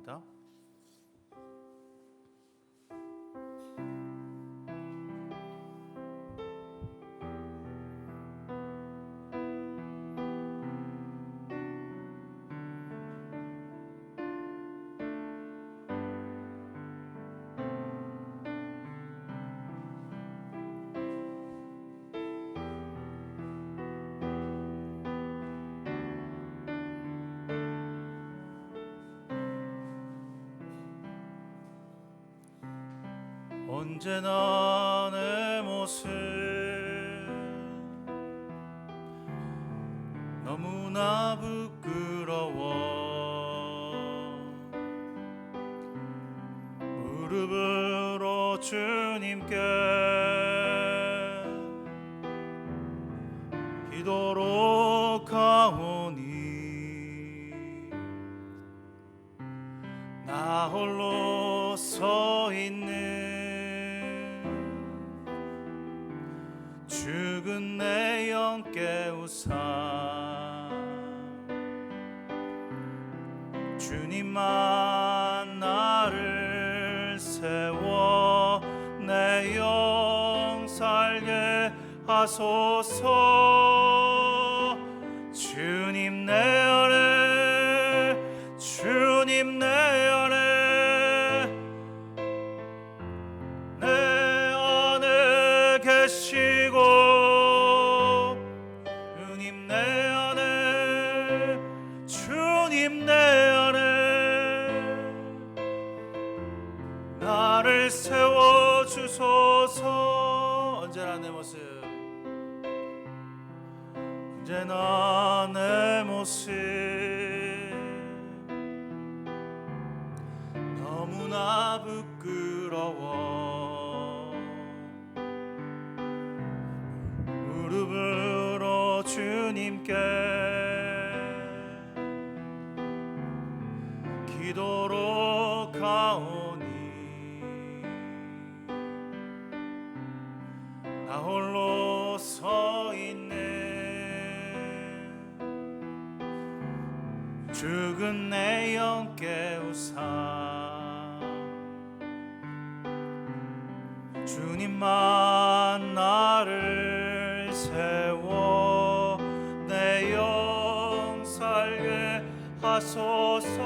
찬양합니다. 언제나 내 모습 너무나 부끄러워 무릎으로 주님께 기도로 가오니 나 홀로 서 있는 죽은 내 영 깨우사 주님만 나를 세워 내 영 살게 하소서. 주님 내 안에 주님 내 안에 내 안에 계시고 주님 내 안에 주님 내 안에 나를 세워주소서. 언제나 내 모습 언제나 내 모습 너무나 부끄러워 무릎으로 주님께 기도로 가오니 나 홀로 서 있는 죽은 내 영 깨우사 주님만 나를 세워 내 영 살게 하소서.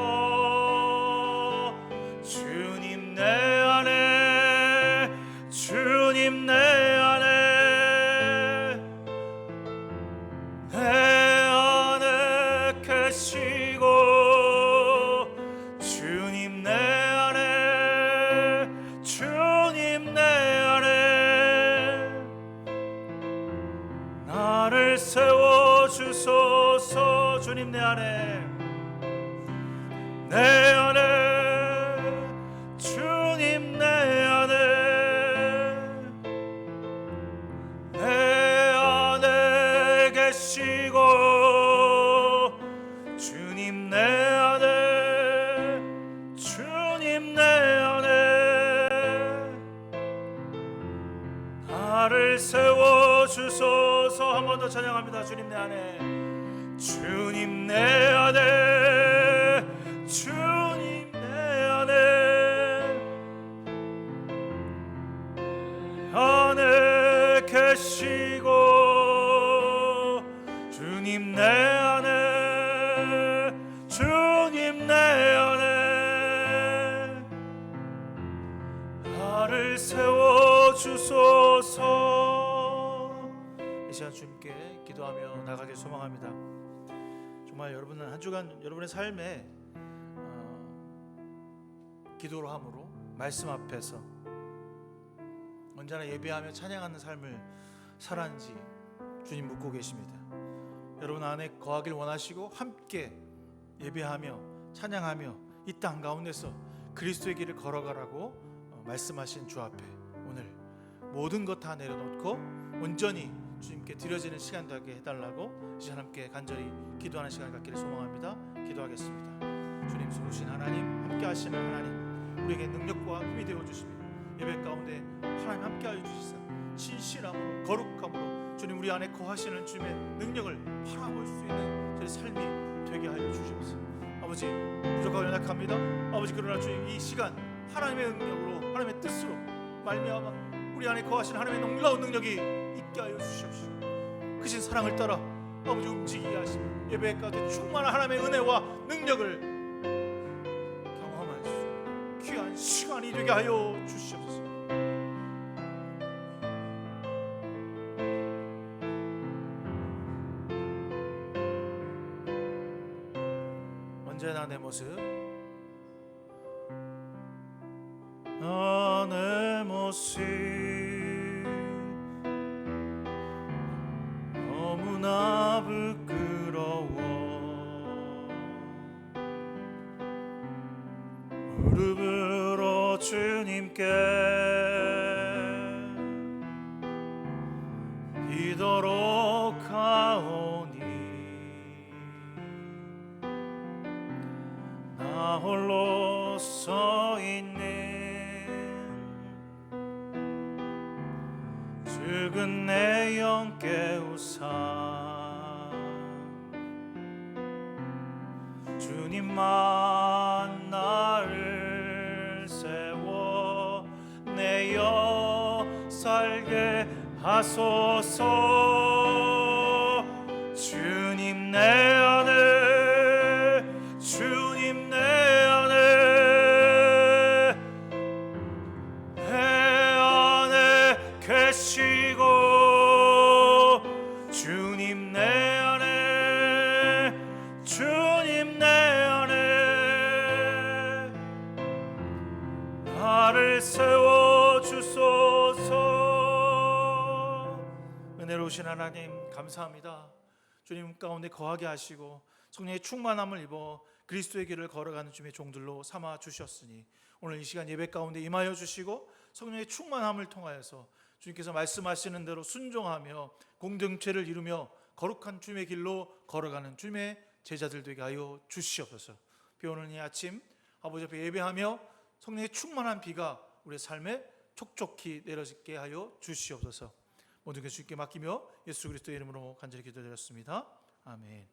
주님 내 안에 주님 내 안에 내 안에 계시고 주님 내 안에 주님 내 안에 나를 세워주소서. 주님 내 안에 내 안에 주님 내 안에 내 안에 계시고 주님 내 안에 주님 내 안에 나를 세워주소서. 한 번 더 찬양합니다. 주님 내 안에 주님 내 안에 주님 내 안에 계시고 주님 내 안에 주님 내 안에 나를 세워주소서. 이 시간 주님께 기도하며 나가길 소망합니다. 정말 여러분은 한 주간 여러분의 삶에 기도로 함으로 말씀 앞에서 언제나 예배하며 찬양하는 삶을 살았는지 주님 묻고 계십니다. 여러분 안에 거하길 원하시고 함께 예배하며 찬양하며 이 땅 가운데서 그리스도의 길을 걸어가라고 말씀하신 주 앞에 오늘 모든 것 다 내려놓고 온전히 주님께 드려지는 시간 되게 해달라고 이제 함께 간절히 기도하는 시간을 갖기를 소망합니다. 기도하겠습니다. 주님 소신 하나님, 함께 하시는 하나님, 우리에게 능력과 힘이 되어주시며 예배 가운데 하나님 함께 하여 주시사 진실함으로 거룩함으로 주님 우리 안에 거하시는 주님의 능력을 바라볼 수 있는 저희 삶이 되게 하여 주시옵소서. 아버지 부족하고 연약합니다. 아버지 그러나 주님 이 시간 하나님의 능력으로 하나님의 뜻으로 말미암아 우리 안에 거하신 하나님의 놀라운 능력이 있게 하여 주시옵시고 크신 사랑을 따라 아버지 움직이게 하시고 예배 가운데 충만한 하나님의 은혜와 능력을 경험할 수 귀한 시간이 되게 하여 주시옵소서. 언제나 내 모습 내 모습 너무나 부끄러워 무릎으로 주님께 비도록 하오니 나 홀로 서 있는 죽은 내 영 깨우사 주님만 나를 세워 내어 살게 하소서. 주님 내 안에 주님 내 안에 계시고 주님 내 안에 주님 내 안에 나를 세워주소서. 은혜로우신 하나님 감사합니다. 주님 가운데 거하게 하시고 성령의 충만함을 입어 그리스도의 길을 걸어가는 주님의 종들로 삼아 주셨으니 오늘 이 시간 예배 가운데 임하여 주시고 성령의 충만함을 통하여서 주님께서 말씀하시는 대로 순종하며 공동체를 이루며 거룩한 주님의 길로 걸어가는 주님의 제자들 되게 하여 주시옵소서. 비 오는 이 아침 아버지 앞에 예배하며 성령의 충만한 비가 우리의 삶에 촉촉히 내려지게 하여 주시옵소서. 모든 것을 주님께 맡기며 예수 그리스도의 이름으로 간절히 기도드렸습니다. 아멘.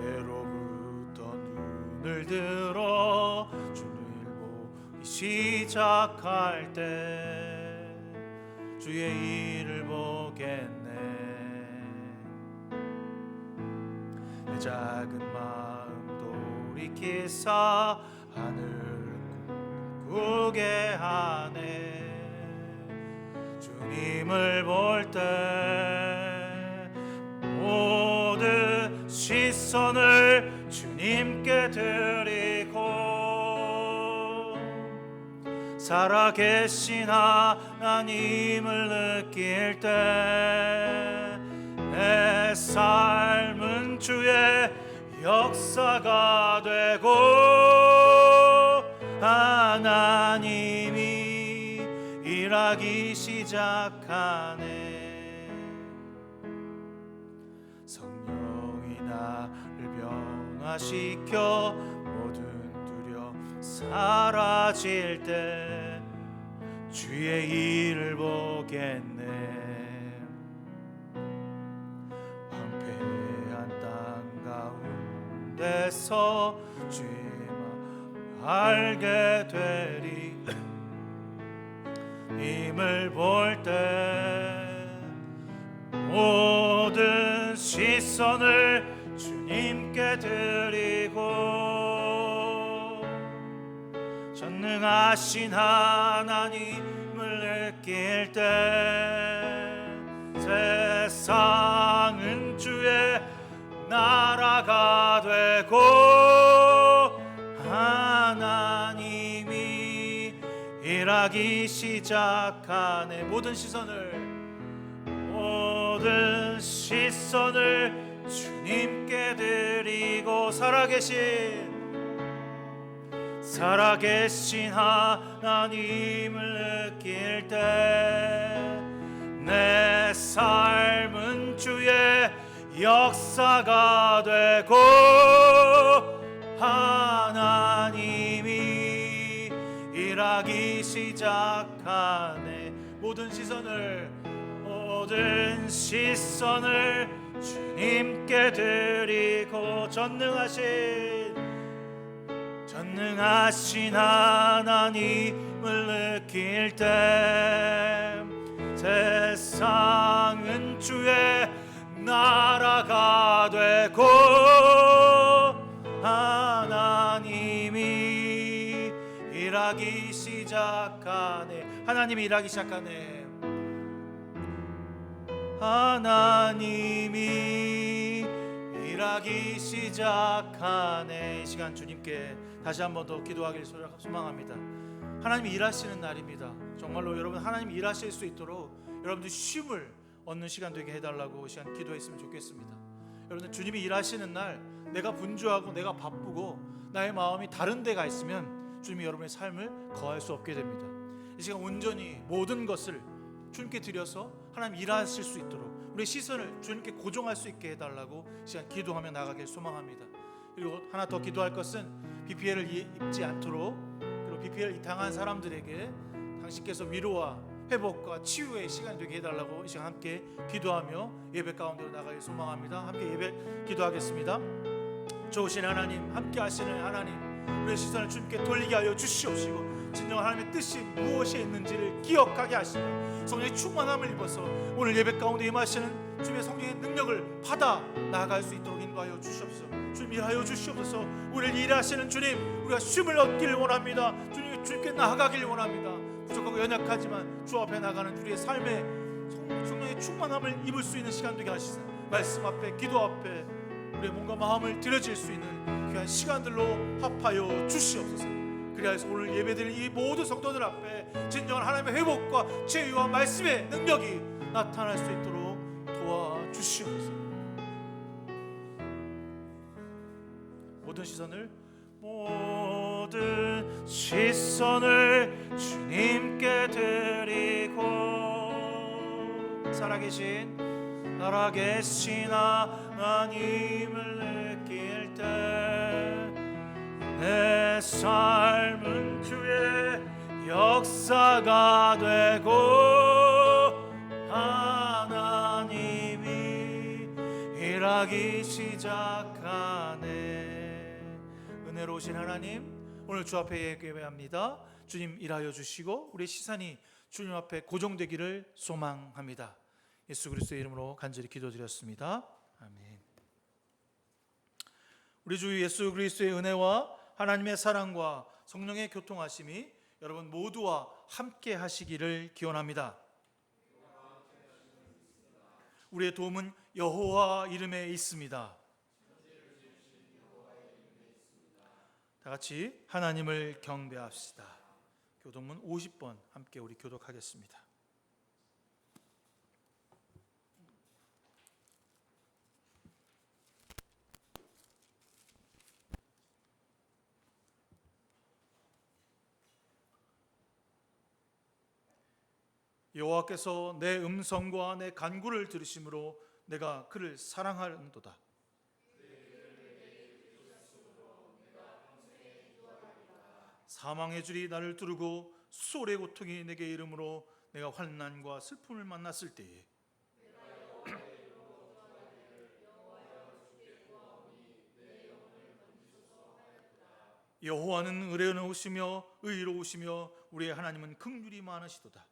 내게로부터 눈을 들어 시작할 때 주의 일을 보겠네. 내 작은 마음 돌이키사 하늘을 꿈꾸게 하네. 주님을 볼 때 모든 시선을 주님께 드리고 살아계신 하나님을 느낄 때 내 삶은 주의 역사가 되고 하나님이 일하기 시작하네. 성령이 나를 변화시켜 모든 두려움 사라질 때 주의 일을 보겠네. 황폐한 땅 가운데서 주의 마음 알게 되리. 힘을 볼 때 모든 시선을 주님께 드리고 전능하신 하나님을 느낄 때 세상은 주의 나라가 되고 하나님이 일하기 시작하네. 모든 시선을 주님께 드리고 살아계신 하나님을 느낄 때 내 삶 주의 역사가 되고 하나님이 일하기 시작하네. 모든 시선을 주님께 드리고 전능하신 하나님을 느낄 때 세상은 주의 나라가 되고 하나님이 일하기 시작하네. 하나님이 일하기 시작하네. 하나님이 일하기 시작하네. 이 시간 주님께 다시 한 번 더 기도하기를 소망합니다. 하나님이 일하시는 날입니다. 정말로 여러분 하나님이 일하실 수 있도록 여러분들 쉼을 얻는 시간 되게 해달라고 이 시간 기도했으면 좋겠습니다. 여러분들 주님이 일하시는 날 내가 분주하고 내가 바쁘고 나의 마음이 다른 데가 있으면 주님이 여러분의 삶을 거할 수 없게 됩니다. 이 시간 온전히 모든 것을 주님께 드려서 하나님 일하실 수 있도록 우리의 시선을 주님께 고정할 수 있게 해달라고 이 시간 기도하며 나가길 소망합니다. 그리고 하나 더 기도할 것은 BPL을 입지 않도록, 그리고 BPL을 당한 사람들에게 당신께서 위로와 회복과 치유의 시간이 되게 해달라고 이 시간 함께 기도하며 예배 가운데로 나가길 소망합니다. 함께 예배 기도하겠습니다. 좋으신 하나님, 함께 하시는 하나님, 우리의 시선을 주님께 돌리게 하여 주시옵시고 진정한 하나님의 뜻이 무엇이 있는지를 기억하게 하시며 성령의 충만함을 입어서 오늘 예배 가운데 임하시는 주님의 성령의 능력을 받아 나아갈 수 있도록 인도하여 주시옵소서. 주님 일하여 주시옵소서. 우리를 일하시는 주님, 우리가 쉼을 얻기를 원합니다. 주님께 나아가기를 원합니다. 부족하고 연약하지만 주 앞에 나가는 우리의 삶에 성령의 충만함을 입을 수 있는 시간 되게 하시사 말씀 앞에 기도 앞에 우리의 몸과 마음을 드려질 수 있는 귀한 시간들로 합하여 주시옵소서. 그리하여서 오늘 예배드릴 이 모든 성도들 앞에 진정한 하나님의 회복과 제의와 말씀의 능력이 나타날 수 있도록 도와주시옵소서. 모든 시선을 주님께 드리고 살아계신 하나님을 느낄 때 내 삶은 주의 역사가 되고 하나님이 일하기 시작하네. 은혜로우신 하나님, 오늘 주 앞에 예배합니다. 주님 일하여 주시고 우리 시선이 주님 앞에 고정되기를 소망합니다. 예수 그리스도의 이름으로 간절히 기도드렸습니다. 아멘. 우리 주 예수 그리스도의 은혜와 하나님의 사랑과 성령의 교통하심이 여러분 모두와 함께 하시기를 기원합니다. 우리의 도움은 여호와 이름에 있습니다. 다 같이 하나님을 경배합시다. 교독문 50번 함께 우리 교독하겠습니다. 여호와께서 내 음성과 내 간구를 들으심으로 내가 그를 사랑하는도다. 사망의 줄이 나를 두르고 수월의 고통이 내게 이름으로 내가 환난과 슬픔을 만났을 때에 여호와는 의로우시며 의로우시며 우리의 하나님은 긍휼이 많으시도다.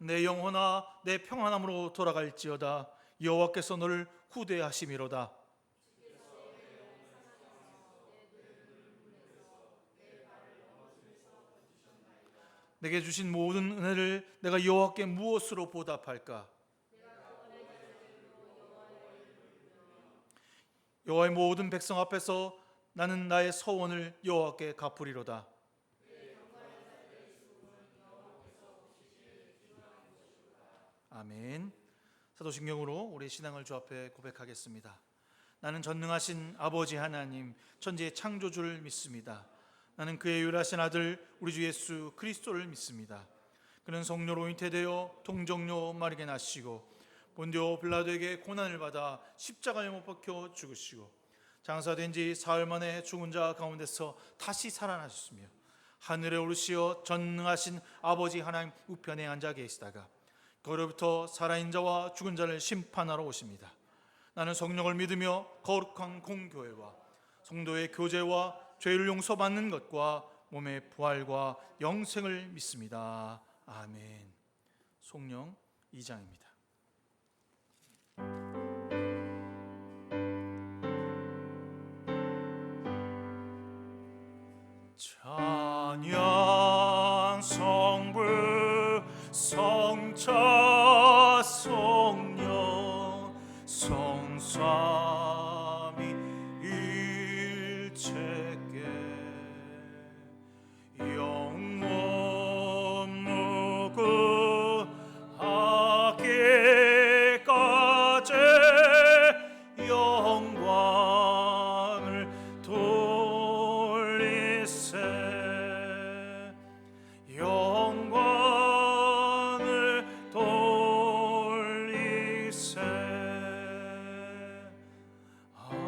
내 영혼아 내 평안함으로 돌아갈지어다. 여호와께서 너를 후대하심이로다. 내게 주신 모든 은혜를 내가 여호와께 무엇으로 보답할까? 여호와의 모든 백성 앞에서 나는 나의 서원을 여호와께 갚으리로다. 아멘. 사도신경으로 우리 신앙을 주 앞에 고백하겠습니다. 나는 전능하신 아버지 하나님, 천지의 창조주를 믿습니다. 나는 그의 유일하신 아들 우리 주 예수 그리스도를 믿습니다. 그는 성령으로 잉태되어 동정녀 마리아에게 나시고 본디오 빌라도에게 고난을 받아 십자가에 못 박혀 죽으시고 장사된 지 사흘 만에 죽은 자 가운데서 다시 살아나셨으며 하늘에 오르시어 전능하신 아버지 하나님 우편에 앉아 계시다가 거기로부터 살아있는 자와 죽은 자를 심판하러 오십니다. 나는 성령을 믿으며 거룩한 공교회와 성도의 교제와 죄를 용서받는 것과 몸의 부활과 영생을 믿습니다. 아멘. 송령 2장입니다. 찬양 성부 성자 성령 성삼위 일체께 영원 무궁하기까지 영광을 돌리세 영광을 돌리세 아멘.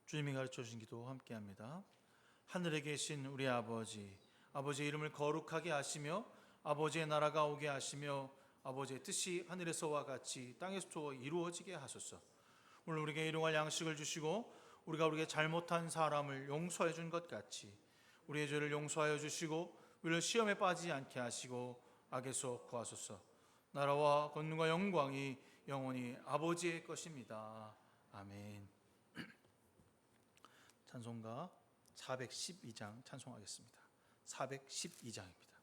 주님이 가르쳐 주신 기도 함께합니다. 하늘에 계신 우리 아버지, 아버지의 이름을 거룩하게 하시며 아버지의 나라가 오게 하시며 아버지의 뜻이 하늘에서와 같이 땅에서도 이루어지게 하소서. 오늘 우리에게 일용할 양식을 주시고 우리가 우리에게 잘못한 사람을 용서해 준 것 같이 우리의 죄를 용서하여 주시고 우리를 시험에 빠지지 않게 하시고 악에서 구하소서. 나라와 권능과 영광이 영원히 아버지의 것입니다. 아멘. 찬송가 412장 찬송하겠습니다. 412장입니다.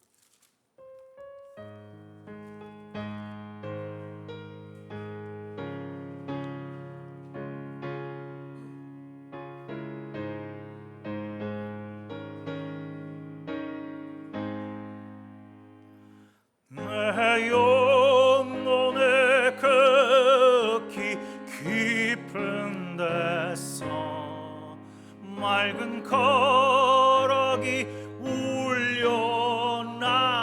내 영혼의 극히 깊은 데서 맑은 거락이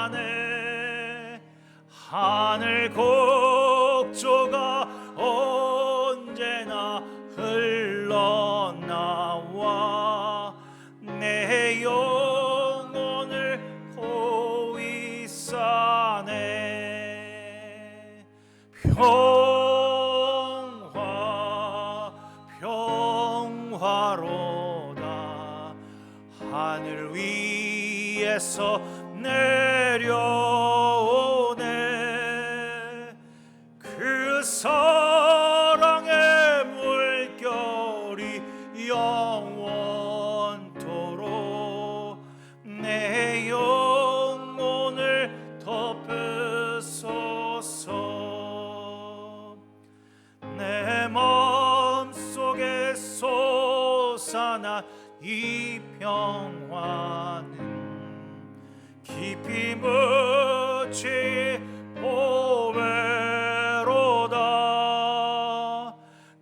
울려나네. 하늘 곡조가 언제나 흘러나와 내 영혼을 고이 싸네. 평화로다. 하늘 위에서 내려오네. 그 사랑의 물결이 영원토록 내 영혼을 덮으소서. 내 마음속에 솟아난 이 평화는 깊이 묻힌 보배로다.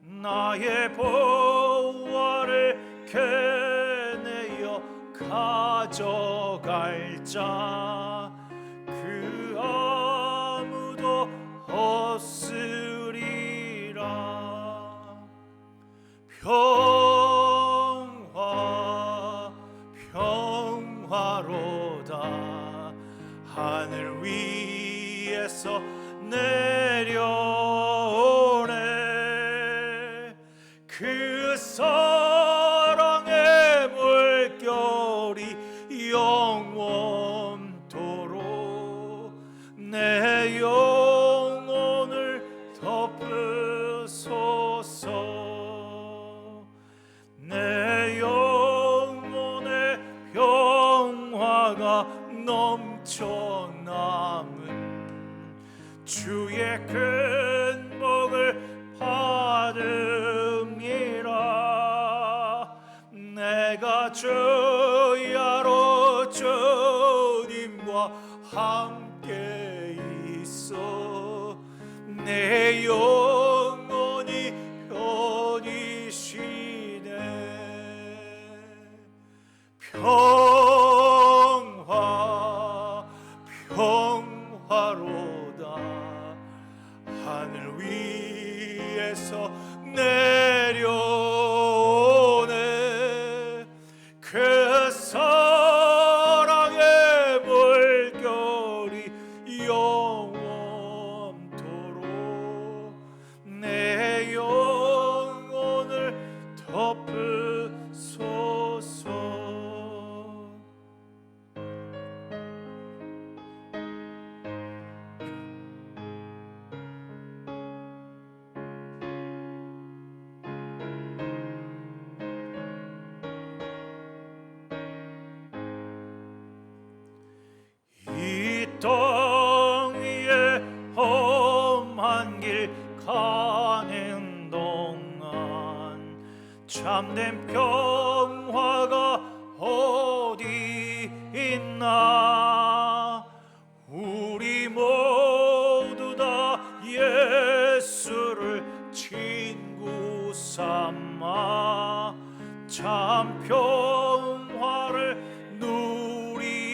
나의 보화를 캐내어 가져갈 자 그 아무도 없으리라. 평화로다. 하늘 위에서 내려오네. 그 사랑의 물결이 영원토록 내 영혼을 저야로 주님과 함께 있어 내 영혼이 편이시네. 평화로다 하늘 위에서 내려오네. 그 사랑의 물결이 영원토록 내 영혼을 덮으소서. 이 땅 위에 험한 길 가는 동안 참된 평화가 어디 있나. 우리 모두 다 예수를 친구 삼아 참 평화를 누리겠네.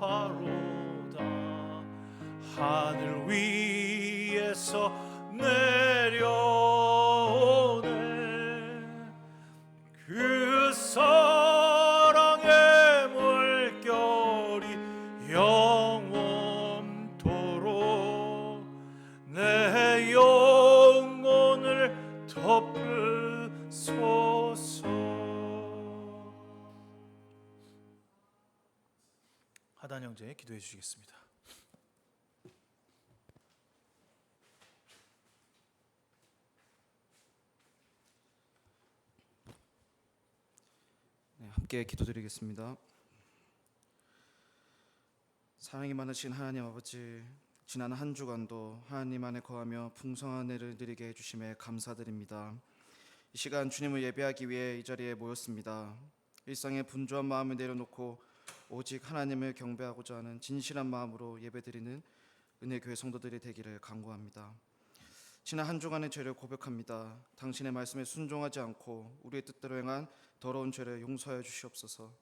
평화로다 하늘 위에서 내려오네. 그 사랑의 물결이 영원토록 내 영혼을 덮으소서. 하단 형제 기도해 주시겠습니다. 네, 함께 기도드리겠습니다. 사랑이 많으신 하나님 아버지, 지난 한 주간도 하나님 안에 거하며 풍성한 은혜를 누리게 해주심에 감사드립니다. 이 시간 주님을 예배하기 위해 이 자리에 모였습니다. 일상의 분주한 마음을 내려놓고 오직 하나님을 경배하고자 하는 진실한 마음으로 예배드리는 은혜교회 성도들이 되기를 간구합니다. 지난 한 주간의 죄를 고백합니다. 당신의 말씀에 순종하지 않고 우리의 뜻대로 행한 더러운 죄를 용서하여 주시옵소서.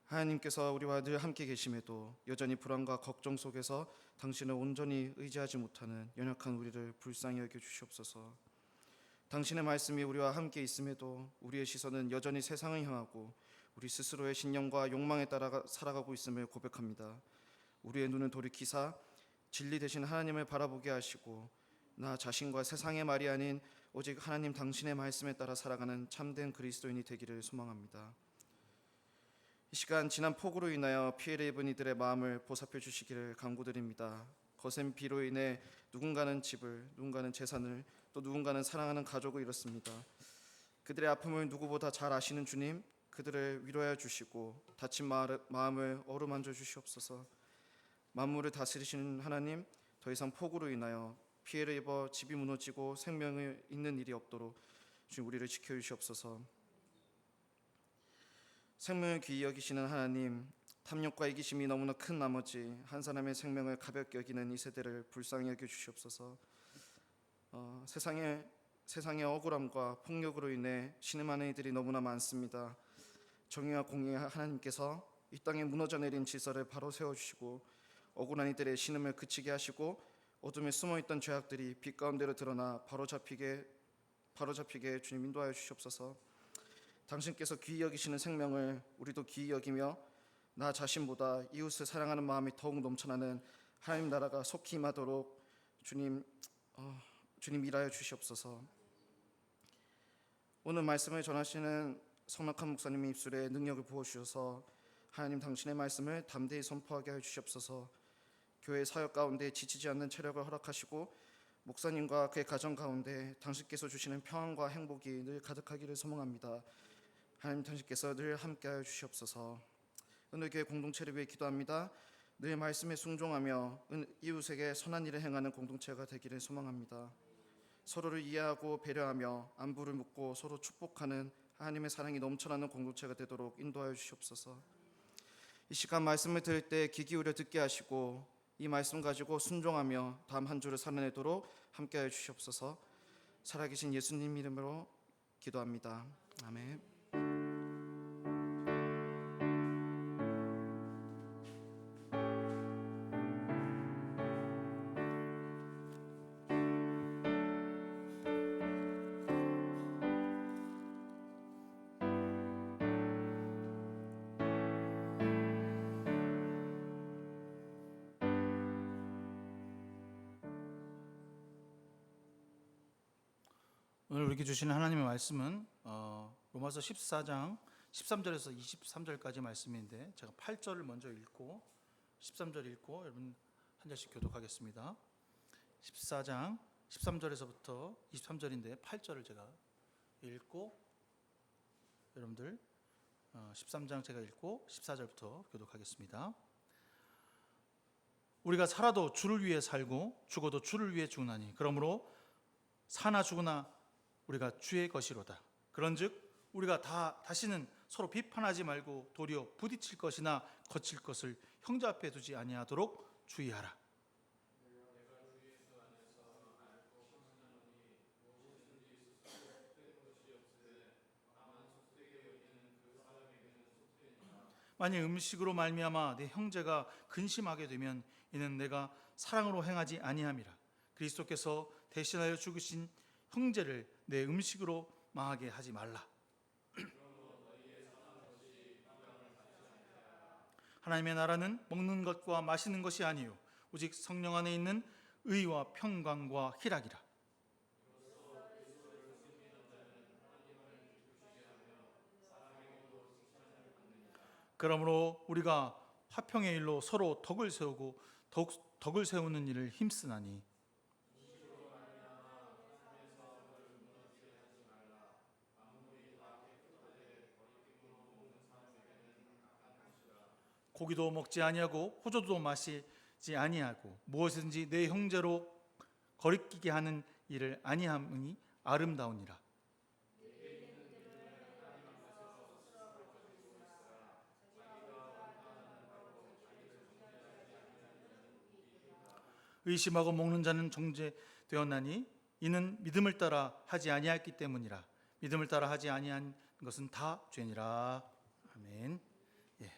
하나님께서 우리와 늘 함께 계심에도 여전히 불안과 걱정 속에서 당신을 온전히 의지하지 못하는 연약한 우리를 불쌍히 여겨 주시옵소서. 당신의 말씀이 우리와 함께 있음에도 우리의 시선은 여전히 세상을 향하고 우리 스스로의 신념과 욕망에 따라 살아가고 있음을 고백합니다. 우리의 눈을 돌이키사 진리 되신 하나님을 바라보게 하시고 나 자신과 세상의 말이 아닌 오직 하나님 당신의 말씀에 따라 살아가는 참된 그리스도인이 되기를 소망합니다. 이 시간 지난 폭우로 인하여 피해를 입은 이들의 마음을 보살펴 주시기를 간구드립니다. 거센 비로 인해 누군가는 집을, 누군가는 재산을, 또 누군가는 사랑하는 가족을 잃었습니다. 그들의 아픔을 누구보다 잘 아시는 주님, 그들을 위로하여 주시고 다친 마음을 어루만져 주시옵소서. 만물을 다스리시는 하나님, 더 이상 폭우로 인하여 피해를 입어 집이 무너지고 생명을 잃는 일이 없도록 주님 우리를 지켜주시옵소서. 생명을 귀히 여기시는 하나님, 탐욕과 이기심이 너무나 큰 나머지 한 사람의 생명을 가볍게 여기는 이 세대를 불쌍히 여겨 주시옵소서. 세상의 억울함과 폭력으로 인해 신음하는 이들이 너무나 많습니다. 정의와 공의의 하나님께서 이 땅에 무너져 내린 질서를 바로 세워주시고 억울한 이들의 신음을 그치게 하시고 어둠에 숨어있던 죄악들이 빛 가운데로 드러나 바로잡히게 주님 인도하여 주시옵소서. 당신께서 귀히 여기시는 생명을 우리도 귀히 여기며 나 자신보다 이웃을 사랑하는 마음이 더욱 넘쳐나는 하나님 나라가 속히 임하도록 주님 일하여 주시옵소서. 오늘 말씀을 전하시는 성낙한 목사님의 입술에 능력을 부어주셔서 하나님 당신의 말씀을 담대히 선포하게 하여 주시옵소서. 교회 사역 가운데 지치지 않는 체력을 허락하시고 목사님과 그의 가정 가운데 당신께서 주시는 평안과 행복이 늘 가득하기를 소망합니다. 하나님 당신께서 늘 함께하여 주시옵소서. 오늘 교회 공동체를 위해 기도합니다. 늘 말씀에 순종하며 이웃에게 선한 일을 행하는 공동체가 되기를 소망합니다. 서로를 이해하고 배려하며 안부를 묻고 서로 축복하는 하나님의 사랑이 넘쳐나는 공동체가 되도록 인도하여 주시옵소서. 이 시간 말씀을 들을 때 귀 기울여 듣게 하시고 이 말씀 가지고 순종하며 다음 한 주를 살아내도록 함께하여 주시옵소서. 살아계신 예수님 이름으로 기도합니다. 아멘. 오늘 우리에게 주시는 하나님의 말씀은 로마서 14장 13절에서 23절까지 말씀인데 제가 8절을 먼저 읽고 13절 읽고 여러분 한 절씩 교독하겠습니다. 14장 13절에서부터 23절인데 8절을 제가 읽고 여러분들 13장 제가 읽고 14절부터 교독하겠습니다. 우리가 살아도 주를 위해 살고 죽어도 주를 위해 죽나니 그러므로 사나 죽으나 우리가 주의 것이로다. 그런즉 우리가 다시는 서로 비판하지 말고 도리어 부딪힐 것이나 거칠 것을 형제 앞에 두지 아니하도록 주의하라. 만일 음식으로 말미암아 내 형제가 근심하게 되면 이는 내가 사랑으로 행하지 아니함이라. 그리스도께서 대신하여 죽으신 형제를 내 음식으로 망하게 하지 말라. 하나님의 나라는 먹는 것과 마시는 것이 아니요 오직 성령 안에 있는 의와 평강과 희락이라. 그러므로 우리가 화평의 일로 서로 덕을 세우고 더욱 덕을 세우는 일을 힘쓰나니 고기도 먹지 아니하고 포도도 마시지 아니하고 무엇이든지 내 형제로 거리끼게 하는 일을 아니함이 아름다우니라. 의심하고 먹는 자는 정죄되었나니 이는 믿음을 따라 하지 아니하였기 때문이라. 믿음을 따라 하지 아니한 것은 다 죄니라. 아멘. 예.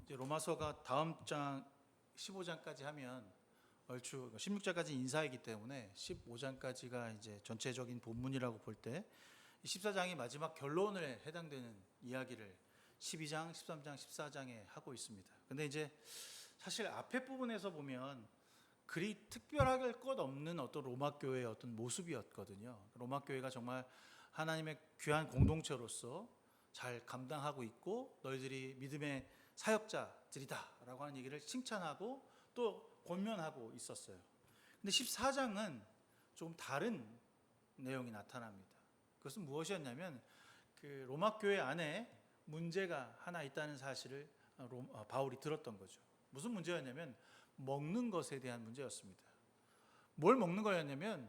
이제 로마서가 다음 장 15장까지 하면 얼추 16장까지 인사이기 때문에 15장까지가 이제 전체적인 본문이라고 볼 때 14장이 마지막 결론에 해당되는 이야기를 12장, 13장, 14장에 하고 있습니다. 근데 이제 사실 앞에 부분에서 보면 그리 특별할 것 없는 어떤 로마 교회의 어떤 모습이었거든요. 로마 교회가 정말 하나님의 귀한 공동체로서 잘 감당하고 있고 너희들이 믿음의 사역자들이다라고 하는 얘기를 칭찬하고 또 권면하고 있었어요. 근데 14장은 조금 다른 내용이 나타납니다. 그것은 무엇이었냐면 그 로마 교회 안에 문제가 하나 있다는 사실을 바울이 들었던 거죠. 무슨 문제였냐면 먹는 것에 대한 문제였습니다. 뭘 먹는 거였냐면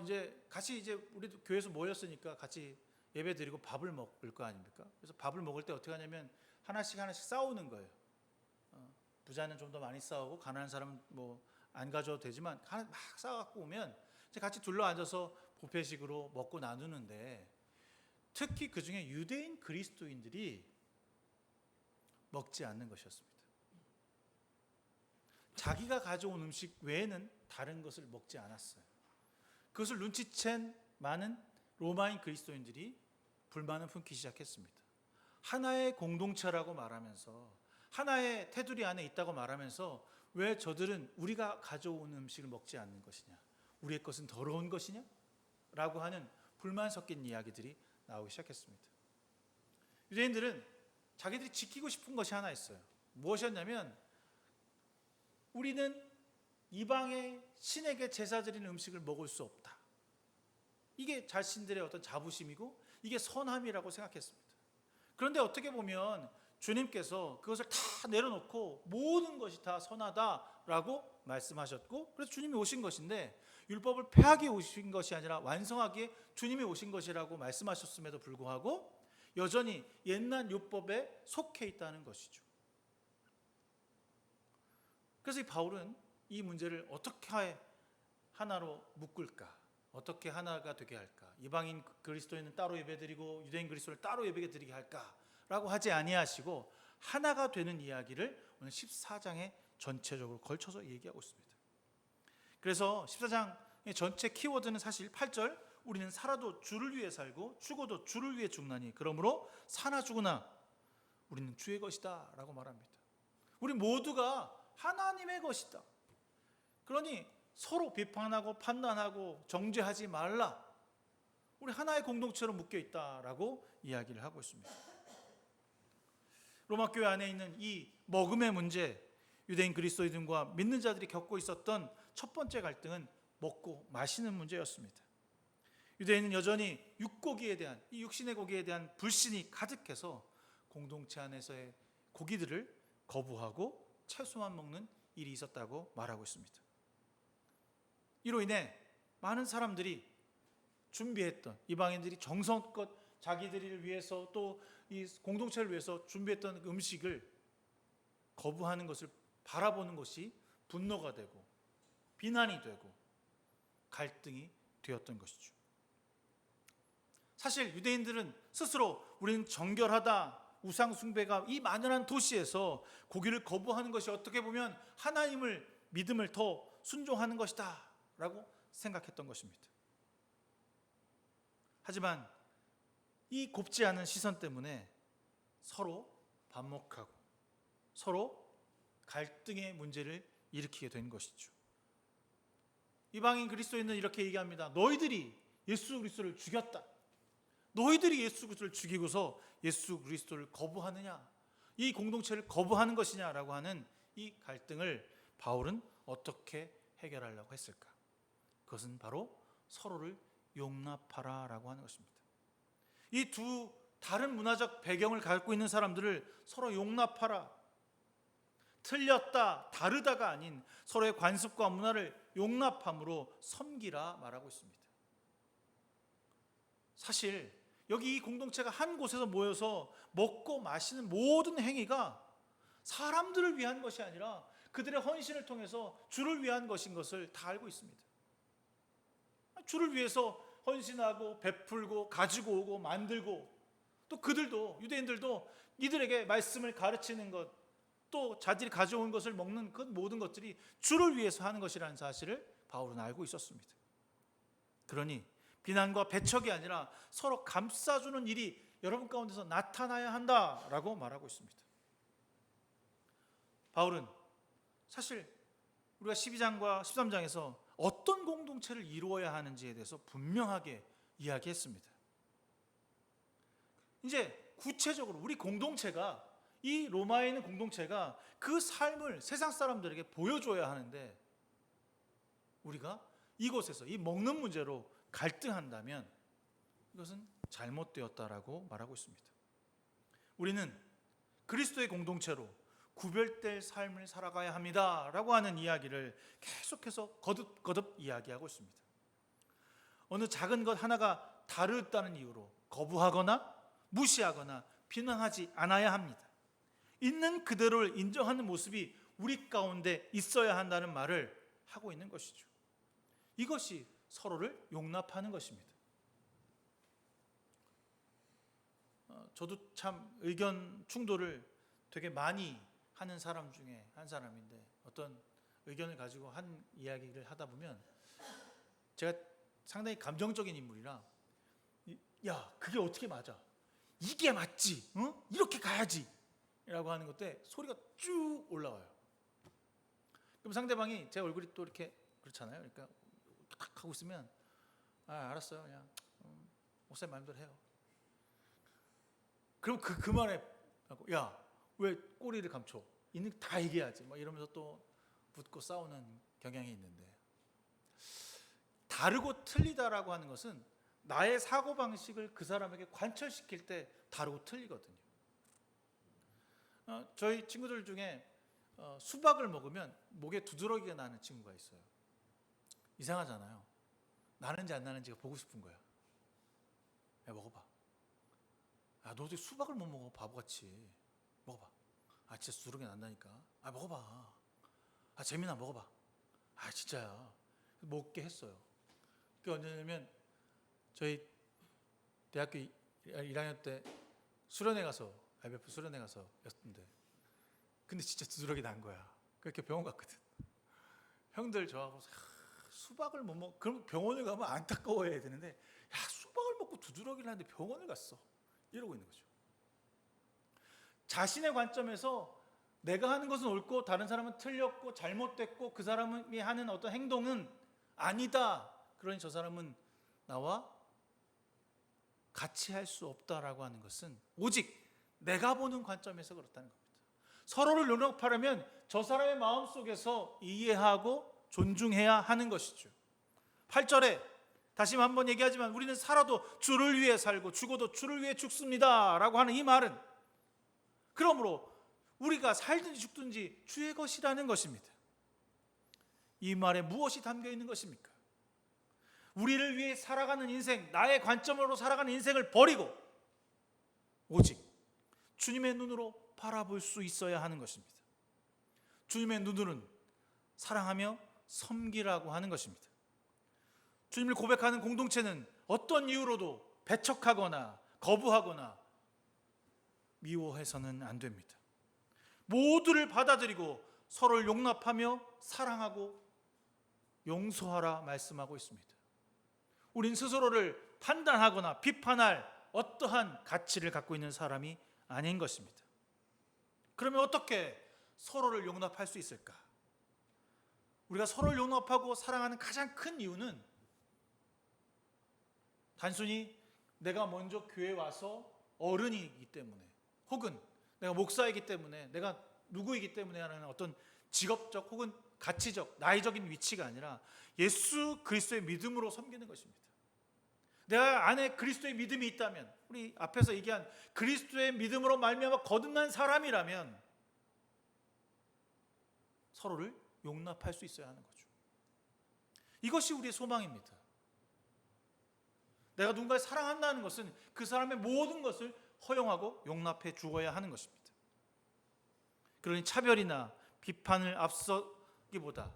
이제 같이 이제 우리도 교회에서 모였으니까 같이 예배 드리고 밥을 먹을 거 아닙니까? 그래서 밥을 먹을 때 어떻게 하냐면 하나씩 싸우는 거예요. 부자는 좀 더 많이 싸우고 가난한 사람은 뭐 안 가져도 되지만 막 싸워갖고 오면 이제 같이 둘러 앉아서 부페식으로 먹고 나누는데 특히 그 중에 유대인 그리스도인들이 먹지 않는 것이었습니다. 자기가 가져온 음식 외에는 다른 것을 먹지 않았어요. 그것을 눈치챈 많은 로마인 그리스도인들이 불만을 품기 시작했습니다. 하나의 공동체라고 말하면서 하나의 테두리 안에 있다고 말하면서 왜 저들은 우리가 가져온 음식을 먹지 않는 것이냐, 우리의 것은 더러운 것이냐? 라고 하는 불만 섞인 이야기들이 나오기 시작했습니다. 유대인들은 자기들이 지키고 싶은 것이 하나 있어요. 무엇이었냐면 우리는 이방의 신에게 제사 드리는 음식을 먹을 수 없다. 이게 자신들의 어떤 자부심이고 이게 선함이라고 생각했습니다. 그런데 어떻게 보면 주님께서 그것을 다 내려놓고 모든 것이 다 선하다라고 말씀하셨고, 그래서 주님이 오신 것인데 율법을 폐하기 오신 것이 아니라 완성하기에 주님이 오신 것이라고 말씀하셨음에도 불구하고 여전히 옛날 율법에 속해 있다는 것이죠. 그래서 이 바울은 이 문제를 어떻게 하나로 묶을까? 어떻게 하나가 되게 할까? 이방인 그리스도인은 따로 예배드리고 유대인 그리스도를 따로 예배드리게 할까라고 하지 아니하시고 하나가 되는 이야기를 오늘 14장에 전체적으로 걸쳐서 얘기하고 있습니다. 그래서 14장의 전체 키워드는 사실 8절 우리는 살아도 주를 위해 살고 죽어도 주를 위해 죽나니 그러므로 사나 죽으나 우리는 주의 것이다 라고 말합니다. 우리 모두가 하나님의 것이다. 그러니 서로 비판하고 판단하고 정죄하지 말라. 우리 하나의 공동체로 묶여 있다라고 이야기를 하고 있습니다. 로마 교회 안에 있는 이 먹음의 문제, 유대인 그리스도인들과 믿는 자들이 겪고 있었던 첫 번째 갈등은 먹고 마시는 문제였습니다. 유대인은 여전히 육고기에 대한, 이 육신의 고기에 대한 불신이 가득해서 공동체 안에서의 고기들을 거부하고 채소만 먹는 일이 있었다고 말하고 있습니다. 이로 인해 많은 사람들이 준비했던, 이방인들이 정성껏 자기들을 위해서 또 이 공동체를 위해서 준비했던 음식을 거부하는 것을 바라보는 것이 분노가 되고 비난이 되고 갈등이 되었던 것이죠. 사실 유대인들은 스스로 우리는 정결하다, 우상 숭배가 이 만연한 도시에서 고기를 거부하는 것이 어떻게 보면 하나님을 믿음을 더 순종하는 것이다 라고 생각했던 것입니다. 하지만 이 곱지 않은 시선 때문에 서로 반목하고 서로 갈등의 문제를 일으키게 된 것이죠. 이방인 그리스도인은 이렇게 얘기합니다. 너희들이 예수 그리스도를 죽였다. 너희들이 예수 그리스도를 죽이고서 예수 그리스도를 거부하느냐? 이 공동체를 거부하는 것이냐라고 하는 이 갈등을 바울은 어떻게 해결하려고 했을까? 그것은 바로 서로를 용납하라라고 하는 것입니다. 이 두 다른 문화적 배경을 갖고 있는 사람들을 서로 용납하라. 틀렸다, 다르다가 아닌 서로의 관습과 문화를 용납함으로 섬기라 말하고 있습니다. 사실 여기 이 공동체가 한 곳에서 모여서 먹고 마시는 모든 행위가 사람들을 위한 것이 아니라 그들의 헌신을 통해서 주를 위한 것인 것을 다 알고 있습니다. 주를 위해서 헌신하고 베풀고 가지고 오고 만들고 또 그들도 유대인들도 이들에게 말씀을 가르치는 것 또 자들이 가져온 것을 먹는 그 모든 것들이 주를 위해서 하는 것이라는 사실을 바울은 알고 있었습니다. 그러니 비난과 배척이 아니라 서로 감싸주는 일이 여러분 가운데서 나타나야 한다라고 말하고 있습니다. 바울은 사실 우리가 12장과 13장에서 어떤 공동체를 이루어야 하는지에 대해서 분명하게 이야기했습니다. 이제 구체적으로 우리 공동체가 이 로마에 있는 공동체가 그 삶을 세상 사람들에게 보여줘야 하는데 우리가 이곳에서 이 먹는 문제로 갈등한다면 이것은 잘못되었다라고 말하고 있습니다. 우리는 그리스도의 공동체로 구별될 삶을 살아가야 합니다라고 하는 이야기를 계속해서 거듭 이야기하고 있습니다. 어느 작은 것 하나가 다르다는 이유로 거부하거나 무시하거나 비난하지 않아야 합니다. 있는 그대로를 인정하는 모습이 우리 가운데 있어야 한다는 말을 하고 있는 것이죠. 이것이 서로를 용납하는 것입니다. 저도 참 의견 충돌을 되게 많이 하는 사람 중에 한 사람인데 어떤 의견을 가지고 한 이야기를 하다 보면 제가 상당히 감정적인 인물이라 야 그게 어떻게 맞아? 이게 맞지? 응? 이렇게 가야지 라고 하는 것 때 소리가 쭉 올라와요. 그럼 상대방이 제 얼굴이 또 이렇게 그렇잖아요. 그러니까 탁 하고 있으면 알았어요. 그냥 목사님 마음대로 해요. 그럼 그 말에 야, 왜 꼬리를 감춰? 있는 거 다 얘기해야지. 막 이러면서 또 붙고 싸우는 경향이 있는데, 다르고 틀리다라고 하는 것은 나의 사고 방식을 그 사람에게 관철시킬 때 다르고 틀리거든요. 저희 친구들 중에 수박을 먹으면 목에 두드러기가 나는 친구가 있어요. 이상하잖아요. 나는지 안 나는지가 보고 싶은 거야. 야, 먹어봐. 아, 너 어떻게 수박을 못 먹어? 바보같이. 먹어봐. 아, 진짜 두드러기 난다니까. 아, 먹어봐. 아, 재민아, 먹어봐. 아, 진짜야. 먹게 했어요. 그게 언제냐면 저희 대학교 1학년 때 수련회 가서, IBF 수련회 가서 였는데, 근데 진짜 두드러기 난 거야. 그렇게 병원 갔거든. 형들 저하고 수박을 못 먹, 그럼 병원을 가면 안타까워해야 되는데, 야, 수박을 먹고 두드러기를 하는데 병원을 갔어. 이러고 있는 거죠. 자신의 관점에서 내가 하는 것은 옳고 다른 사람은 틀렸고 잘못됐고 그 사람이 하는 어떤 행동은 아니다. 그러니 저 사람은 나와 같이 할 수 없다라고 하는 것은 오직 내가 보는 관점에서 그렇다는 겁니다. 서로를 용납하려면 저 사람의 마음속에서 이해하고 존중해야 하는 것이죠. 8절에 다시 한번 얘기하지만 우리는 살아도 주를 위해 살고 죽어도 주를 위해 죽습니다 라고 하는 이 말은, 그러므로 우리가 살든지 죽든지 주의 것이라는 것입니다. 이 말에 무엇이 담겨 있는 것입니까? 우리를 위해 살아가는 인생, 나의 관점으로 살아가는 인생을 버리고 오직 주님의 눈으로 바라볼 수 있어야 하는 것입니다. 주님의 눈으로는 사랑하며 섬기라고 하는 것입니다. 주님을 고백하는 공동체는 어떤 이유로도 배척하거나 거부하거나 미워해서는 안 됩니다. 모두를 받아들이고 서로를 용납하며 사랑하고 용서하라 말씀하고 있습니다. 우린 스스로를 판단하거나 비판할 어떠한 가치를 갖고 있는 사람이 아닌 것입니다. 그러면 어떻게 서로를 용납할 수 있을까? 우리가 서로를 용납하고 사랑하는 가장 큰 이유는 단순히 내가 먼저 교회에 와서 어른이기 때문에, 혹은 내가 목사이기 때문에, 내가 누구이기 때문에 하는 어떤 직업적 혹은 가치적, 나이적인 위치가 아니라 예수 그리스도의 믿음으로 섬기는 것입니다. 내가 안에 그리스도의 믿음이 있다면, 우리 앞에서 얘기한 그리스도의 믿음으로 말미암아 거듭난 사람이라면 서로를 용납할 수 있어야 하는 거죠. 이것이 우리의 소망입니다. 내가 누군가를 사랑한다는 것은 그 사람의 모든 것을 허용하고 용납해 주어야 하는 것입니다. 그러니 차별이나 비판을 앞서기보다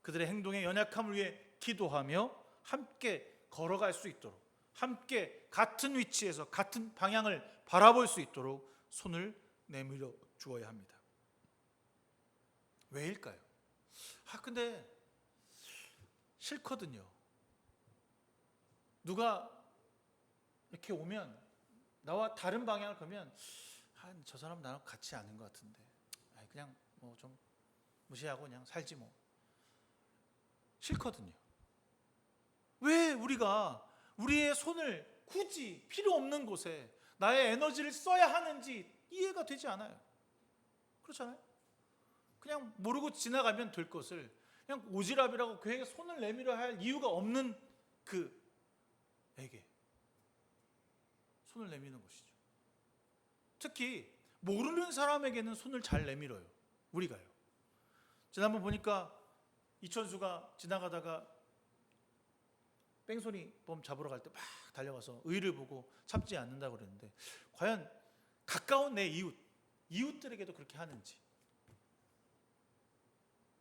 그들의 행동의 연약함을 위해 기도하며 함께 걸어갈 수 있도록, 함께 같은 위치에서 같은 방향을 바라볼 수 있도록 손을 내밀어 주어야 합니다. 왜일까요? 근데 싫거든요. 누가 이렇게 오면, 나와 다른 방향을 가면 저 사람 나랑 같이 아는 것 같은데 그냥 뭐 좀 무시하고 그냥 살지 뭐. 싫거든요. 왜 우리가 우리의 손을 굳이 필요 없는 곳에 나의 에너지를 써야 하는지 이해가 되지 않아요. 그렇잖아요. 그냥 모르고 지나가면 될 것을 그냥 오지랖이라고 그에게 손을 내밀어 할 이유가 없는 그에게 손을 내미는 것이죠. 특히 모르는 사람에게는 손을 잘 내밀어요. 우리가요. 지난번 보니까 이천수가 지나가다가 뺑소니범 잡으러 갈 때 막 달려가서 의를 보고 참지 않는다고 그랬는데, 과연 가까운 내 이웃들에게도 그렇게 하는지,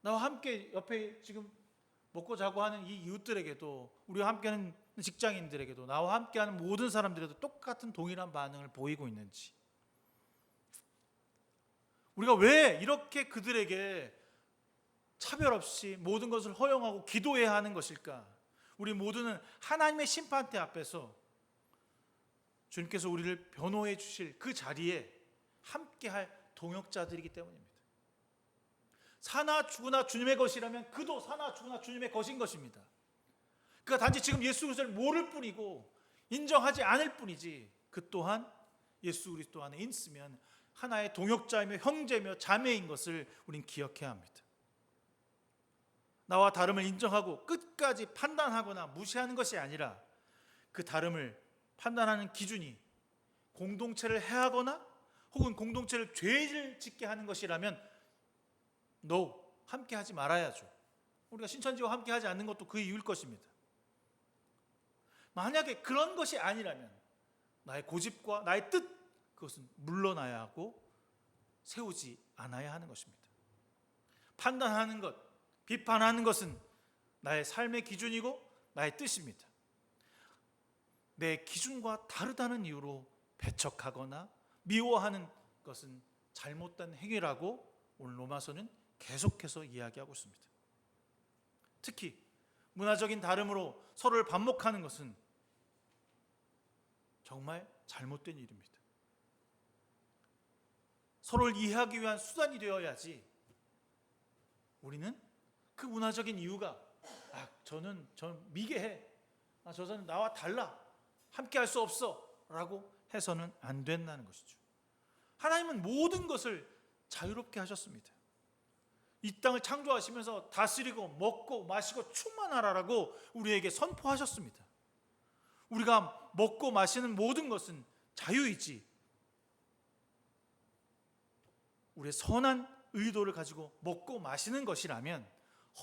나와 함께 옆에 지금 먹고 자고 하는 이 이웃들에게도, 우리와 함께하는 직장인들에게도, 나와 함께하는 모든 사람들에게도 똑같은 동일한 반응을 보이고 있는지, 우리가 왜 이렇게 그들에게 차별 없이 모든 것을 허용하고 기도해야 하는 것일까? 우리 모두는 하나님의 심판대 앞에서 주님께서 우리를 변호해 주실 그 자리에 함께할 동역자들이기 때문입니다. 사나 죽으나 주님의 것이라면 그도 사나 죽으나 주님의 것인 것입니다. 그가 단지 지금 예수 그리스도를 모를 뿐이고 인정하지 않을 뿐이지, 그 또한 예수 그리스도 안에 있으면 하나의 동역자이며 형제며 자매인 것을 우린 기억해야 합니다. 나와 다름을 인정하고 끝까지 판단하거나 무시하는 것이 아니라 그 다름을 판단하는 기준이 공동체를 해하거나 혹은 공동체를 죄를 짓게 하는 것이라면 함께 하지 말아야죠. 우리가 신천지와 함께 하지 않는 것도 그 이유일 것입니다. 만약에 그런 것이 아니라면 나의 고집과 나의 뜻, 그것은 물러나야 하고 세우지 않아야 하는 것입니다. 판단하는 것, 비판하는 것은 나의 삶의 기준이고 나의 뜻입니다. 내 기준과 다르다는 이유로 배척하거나 미워하는 것은 잘못된 행위라고 오늘 로마서는 계속해서 이야기하고 있습니다. 특히 문화적인 다름으로 서로를 반목하는 것은 정말 잘못된 일입니다. 서로를 이해하기 위한 수단이 되어야지 우리는 그 문화적인 이유가 저는 미개해, 저 사람은 나와 달라, 함께 할 수 없어 라고 해서는 안 된다는 것이죠. 하나님은 모든 것을 자유롭게 하셨습니다. 이 땅을 창조하시면서 다스리고 먹고 마시고 충만하라라고 우리에게 선포하셨습니다. 우리가 먹고 마시는 모든 것은 자유이지 우리의 선한 의도를 가지고 먹고 마시는 것이라면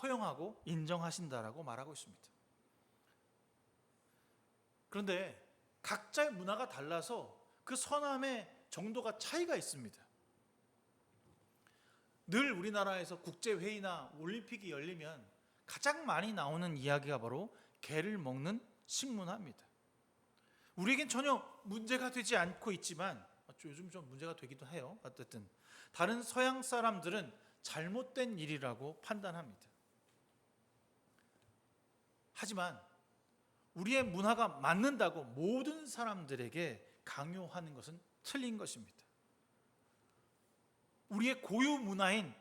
허용하고 인정하신다라고 말하고 있습니다. 그런데 각자의 문화가 달라서 그 선함의 정도가 차이가 있습니다. 늘 우리나라에서 국제회의나 올림픽이 열리면 가장 많이 나오는 이야기가 바로 개를 먹는 식문화입니다. 우리에겐 전혀 문제가 되지 않고 있지만 요즘 좀 문제가 되기도 해요. 어쨌든 다른 서양 사람들은 잘못된 일이라고 판단합니다. 하지만 우리의 문화가 맞는다고 모든 사람들에게 강요하는 것은 틀린 것입니다. 우리의 고유 문화인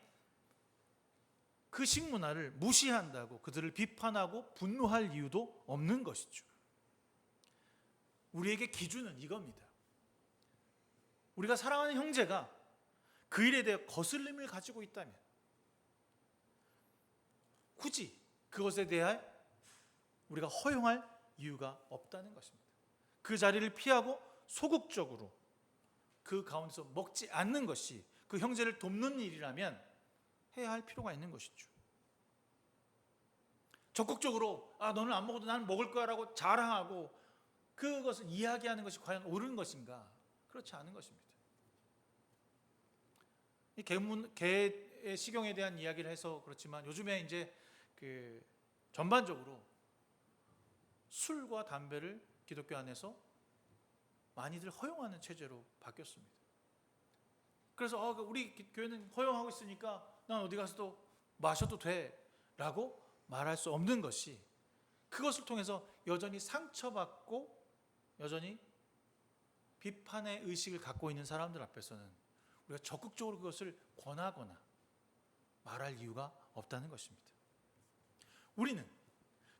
그 식문화를 무시한다고 그들을 비판하고 분노할 이유도 없는 것이죠. 우리에게 기준은 이겁니다. 우리가 사랑하는 형제가 그 일에 대해 거슬림을 가지고 있다면 굳이 그것에 대해 우리가 허용할 이유가 없다는 것입니다. 그 자리를 피하고 소극적으로 그 가운데서 먹지 않는 것이 그 형제를 돕는 일이라면 해야 할 필요가 있는 것이죠. 적극적으로 너는 안 먹어도 나는 먹을 거야 라고 자랑하고 그것을 이야기하는 것이 과연 옳은 것인가? 그렇지 않은 것입니다. 이 개의 식용에 대한 이야기를 해서 그렇지만 요즘에 이제 전반적으로 술과 담배를 기독교 안에서 많이들 허용하는 체제로 바뀌었습니다. 그래서 우리 교회는 허용하고 있으니까 난 어디 가서도 마셔도 돼 라고 말할 수 없는 것이 그것을 통해서 여전히 상처받고 여전히 비판의 의식을 갖고 있는 사람들 앞에서는 우리가 적극적으로 그것을 권하거나 말할 이유가 없다는 것입니다. 우리는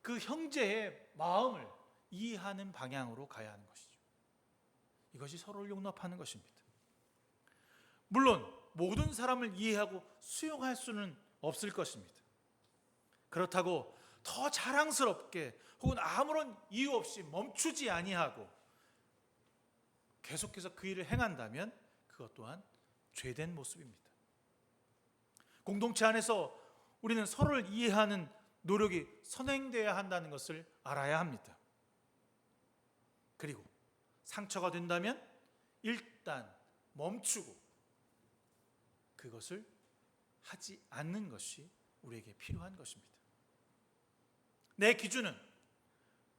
그 형제의 마음을 이해하는 방향으로 가야 하는 것이죠. 이것이 서로를 용납하는 것입니다. 물론 모든 사람을 이해하고 수용할 수는 없을 것입니다. 그렇다고 더 자랑스럽게 혹은 아무런 이유 없이 멈추지 아니하고 계속해서 그 일을 행한다면 그것 또한 죄된 모습입니다. 공동체 안에서 우리는 서로를 이해하는 노력이 선행되어야 한다는 것을 알아야 합니다. 그리고 상처가 된다면 일단 멈추고 그것을 하지 않는 것이 우리에게 필요한 것입니다. 내 기준은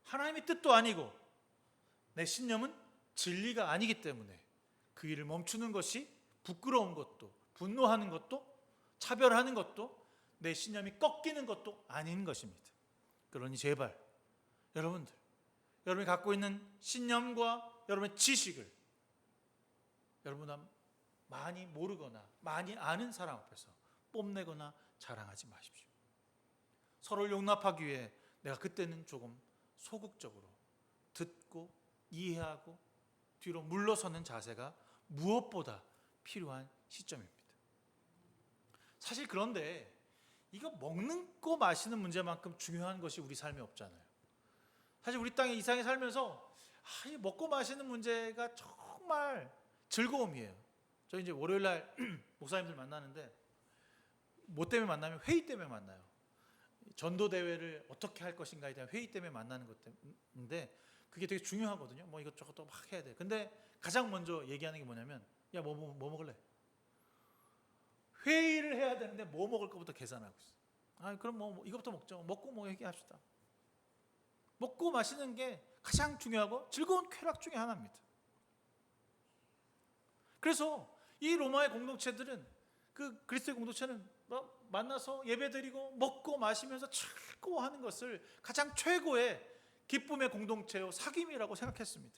하나님의 뜻도 아니고 내 신념은 진리가 아니기 때문에 그 일을 멈추는 것이 부끄러운 것도 분노하는 것도 차별하는 것도 내 신념이 꺾이는 것도 아닌 것입니다. 그러니 제발 여러분이 갖고 있는 신념과 여러분의 지식을 여러분은 많이 모르거나 많이 아는 사람 앞에서 뽐내거나 자랑하지 마십시오. 서로를 용납하기 위해 내가 그때는 조금 소극적으로 듣고 이해하고 뒤로 물러서는 자세가 무엇보다 필요한 시점입니다. 사실 그런데 이거 먹는 거 마시는 문제만큼 중요한 것이 우리 삶에 없잖아요. 사실 우리 땅에 이 세상에 살면서 이 먹고 마시는 문제가 정말 즐거움이에요. 저 이제 월요일 날 목사님들 만나는데 뭐 때문에 만나면 회의 때문에 만나요. 전도 대회를 어떻게 할 것인가에 대한 회의 때문에 만나는 것 때문인데 그게 되게 중요하거든요. 뭐 이것저것 또 막 해야 돼. 근데 가장 먼저 얘기하는 게 뭐냐면 야, 뭐 먹을래? 회의를 해야 되는데 뭐 먹을 것부터 계산하고 있어. 그럼 뭐 이것부터 먹죠. 먹고 뭐 얘기합시다. 먹고 마시는 게 가장 중요하고 즐거운 쾌락 중에 하나입니다. 그래서 이 로마의 공동체들은 그 그리스도의 공동체는 만나서 예배드리고 먹고 마시면서 즐거워하는 것을 가장 최고의 기쁨의 공동체요 사귐이라고 생각했습니다.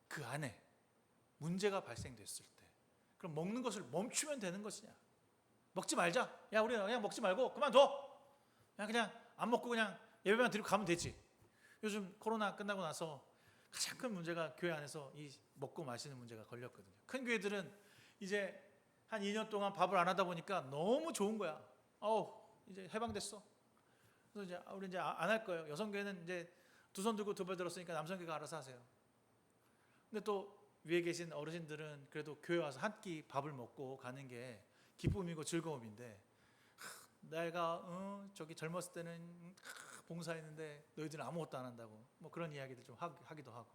그 안에 문제가 발생됐을 때 그럼 먹는 것을 멈추면 되는 것이냐? 먹지 말자. 야, 우리 그냥 먹지 말고 그만둬. 그냥 안 먹고 그냥 예배만 드리고 가면 되지. 요즘 코로나 끝나고 나서 가장 큰 문제가 교회 안에서 이 먹고 마시는 문제가 걸렸거든요. 큰 교회들은 이제 한 2년 동안 밥을 안 하다 보니까 너무 좋은 거야. 이제 해방됐어. 그래서 이제 우리 이제 안 할 거예요. 여성교회는 이제 두 손 들고 두 발 들었으니까 남성교회가 알아서 하세요. 근데 또 위에 계신 어르신들은 그래도 교회 와서 한 끼 밥을 먹고 가는 게 기쁨이고 즐거움인데 내가 저기 젊었을 때는 봉사했는데 너희들은 아무것도 안 한다고 뭐 그런 이야기들 좀 하기도 하고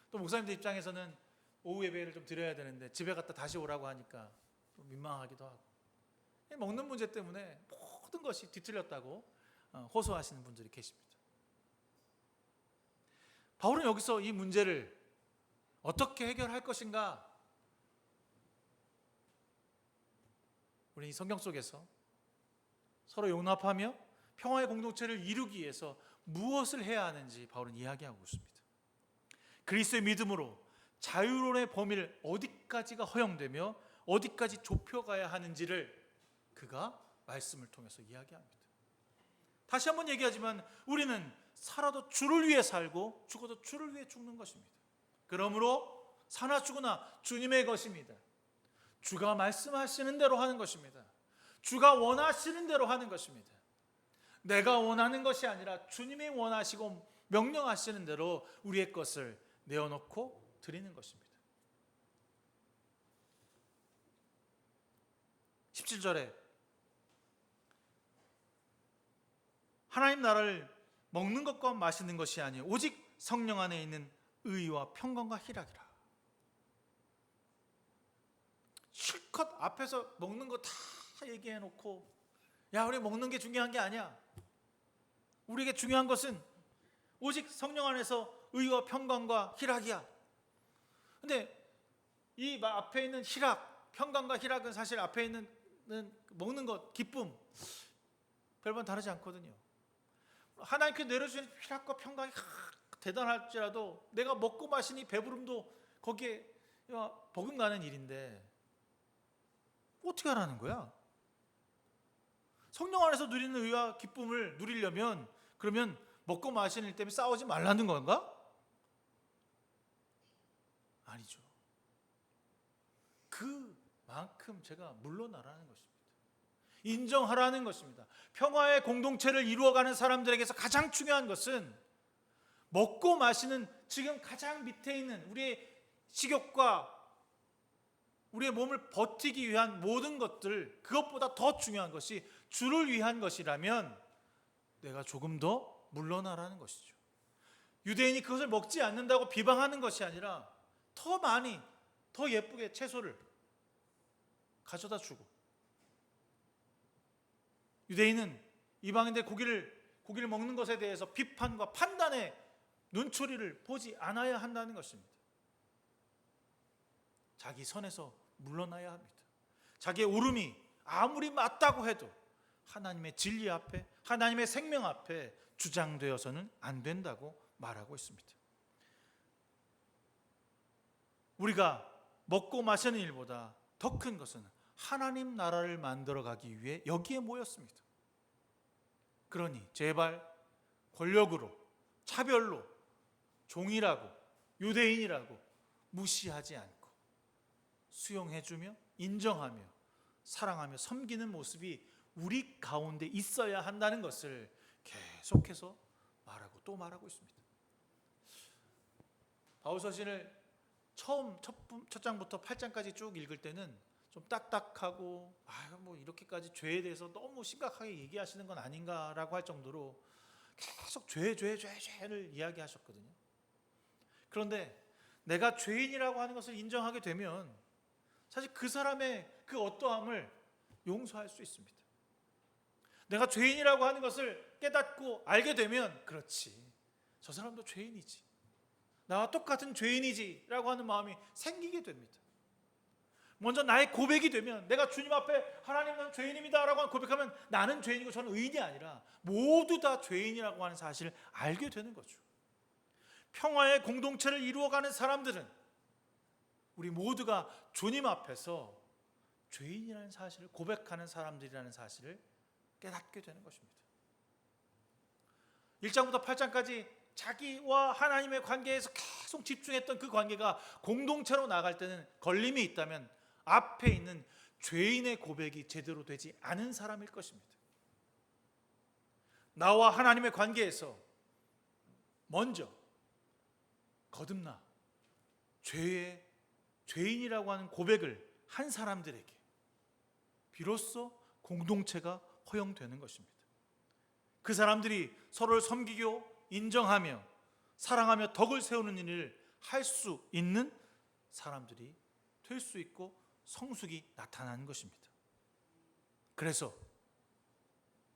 또 목사님들 입장에서는 오후 예배를 좀 드려야 되는데 집에 갔다 다시 오라고 하니까 좀 민망하기도 하고 먹는 문제 때문에 모든 것이 뒤틀렸다고 호소하시는 분들이 계십니다. 바울은 여기서 이 문제를 어떻게 해결할 것인가? 우리 이 성경 속에서 서로 용납하며 평화의 공동체를 이루기 위해서 무엇을 해야 하는지 바울은 이야기하고 있습니다. 그리스도의 믿음으로 자유론의 범위를 어디까지가 허용되며 어디까지 좁혀가야 하는지를 그가 말씀을 통해서 이야기합니다. 다시 한번 얘기하지만 우리는 살아도 주를 위해 살고 죽어도 주를 위해 죽는 것입니다. 그러므로 사나 죽으나 주님의 것입니다. 주가 말씀하시는 대로 하는 것입니다. 주가 원하시는 대로 하는 것입니다. 내가 원하는 것이 아니라 주님이 원하시고 명령하시는 대로 우리의 것을 내어놓고 드리는 것입니다. 17절에 하나님 나라를 먹는 것과 마시는 것이 아니요 오직 성령 안에 있는 의와 평강과 희락이라. 실컷 앞에서 먹는 거 다 얘기해 놓고 야, 우리 먹는 게 중요한 게 아니야. 우리에게 중요한 것은 오직 성령 안에서 의와 평강과 희락이야. 근데 이 앞에 있는 희락, 평강과 희락은 사실 앞에 있는 먹는 것, 기쁨 별반 다르지 않거든요. 하나님께 내려주신 희락과 평강이 대단할지라도 내가 먹고 마시니 배부름도 거기에 버금가는 일인데 어떻게 하라는 거야? 성령 안에서 누리는 의와 기쁨을 누리려면 그러면 먹고 마시는 일 때문에 싸우지 말라는 건가? 아니죠. 그만큼 제가 물러나라는 것입니다. 인정하라는 것입니다. 평화의 공동체를 이루어가는 사람들에게서 가장 중요한 것은 먹고 마시는 지금 가장 밑에 있는 우리의 식욕과 우리의 몸을 버티기 위한 모든 것들, 그것보다 더 중요한 것이 주를 위한 것이라면 내가 조금 더 물러나라는 것이죠. 유대인이 그것을 먹지 않는다고 비방하는 것이 아니라 더 많이, 더 예쁘게 채소를 가져다 주고, 유대인은 이방인들 고기를 먹는 것에 대해서 비판과 판단의 눈초리를 보지 않아야 한다는 것입니다. 자기 선에서 물러나야 합니다. 자기의 오름이 아무리 맞다고 해도 하나님의 진리 앞에, 하나님의 생명 앞에 주장되어서는 안 된다고 말하고 있습니다. 우리가 먹고 마시는 일보다 더 큰 것은 하나님 나라를 만들어가기 위해 여기에 모였습니다. 그러니 제발 권력으로, 차별로, 종이라고, 유대인이라고, 무시하지 않고 수용해주며 인정하며 사랑하며 섬기는 모습이 우리 가운데 있어야 한다는 것을 계속해서 말하고 또 말하고 있습니다. 바울서신을 첫 장부터 8장까지 쭉 읽을 때는 좀 딱딱하고 뭐 이렇게까지 죄에 대해서 너무 심각하게 얘기하시는 건 아닌가라고 할 정도로 계속 죄를 이야기하셨거든요. 그런데 내가 죄인이라고 하는 것을 인정하게 되면 사실 그 사람의 그 어떠함을 용서할 수 있습니다. 내가 죄인이라고 하는 것을 깨닫고 알게 되면 그렇지, 저 사람도 죄인이지, 나와 똑같은 죄인이지 라고 하는 마음이 생기게 됩니다. 먼저 나의 고백이 되면, 내가 주님 앞에 하나님 나는 죄인입니다 라고 고백하면 나는 죄인이고 저는 의인이 아니라 모두 다 죄인이라고 하는 사실을 알게 되는 거죠. 평화의 공동체를 이루어가는 사람들은 우리 모두가 주님 앞에서 죄인이라는 사실을 고백하는 사람들이라는 사실을 깨닫게 되는 것입니다. 1장부터 8장까지 자기와 하나님의 관계에서 계속 집중했던 그 관계가 공동체로 나갈 때는 걸림이 있다면 앞에 있는 죄인의 고백이 제대로 되지 않은 사람일 것입니다. 나와 하나님의 관계에서 먼저 거듭나 죄인이라고 하는 고백을 한 사람들에게 비로소 공동체가 허용되는 것입니다. 그 사람들이 서로를 섬기고 인정하며 사랑하며 덕을 세우는 일을 할 수 있는 사람들이 될 수 있고 성숙이 나타나는 것입니다. 그래서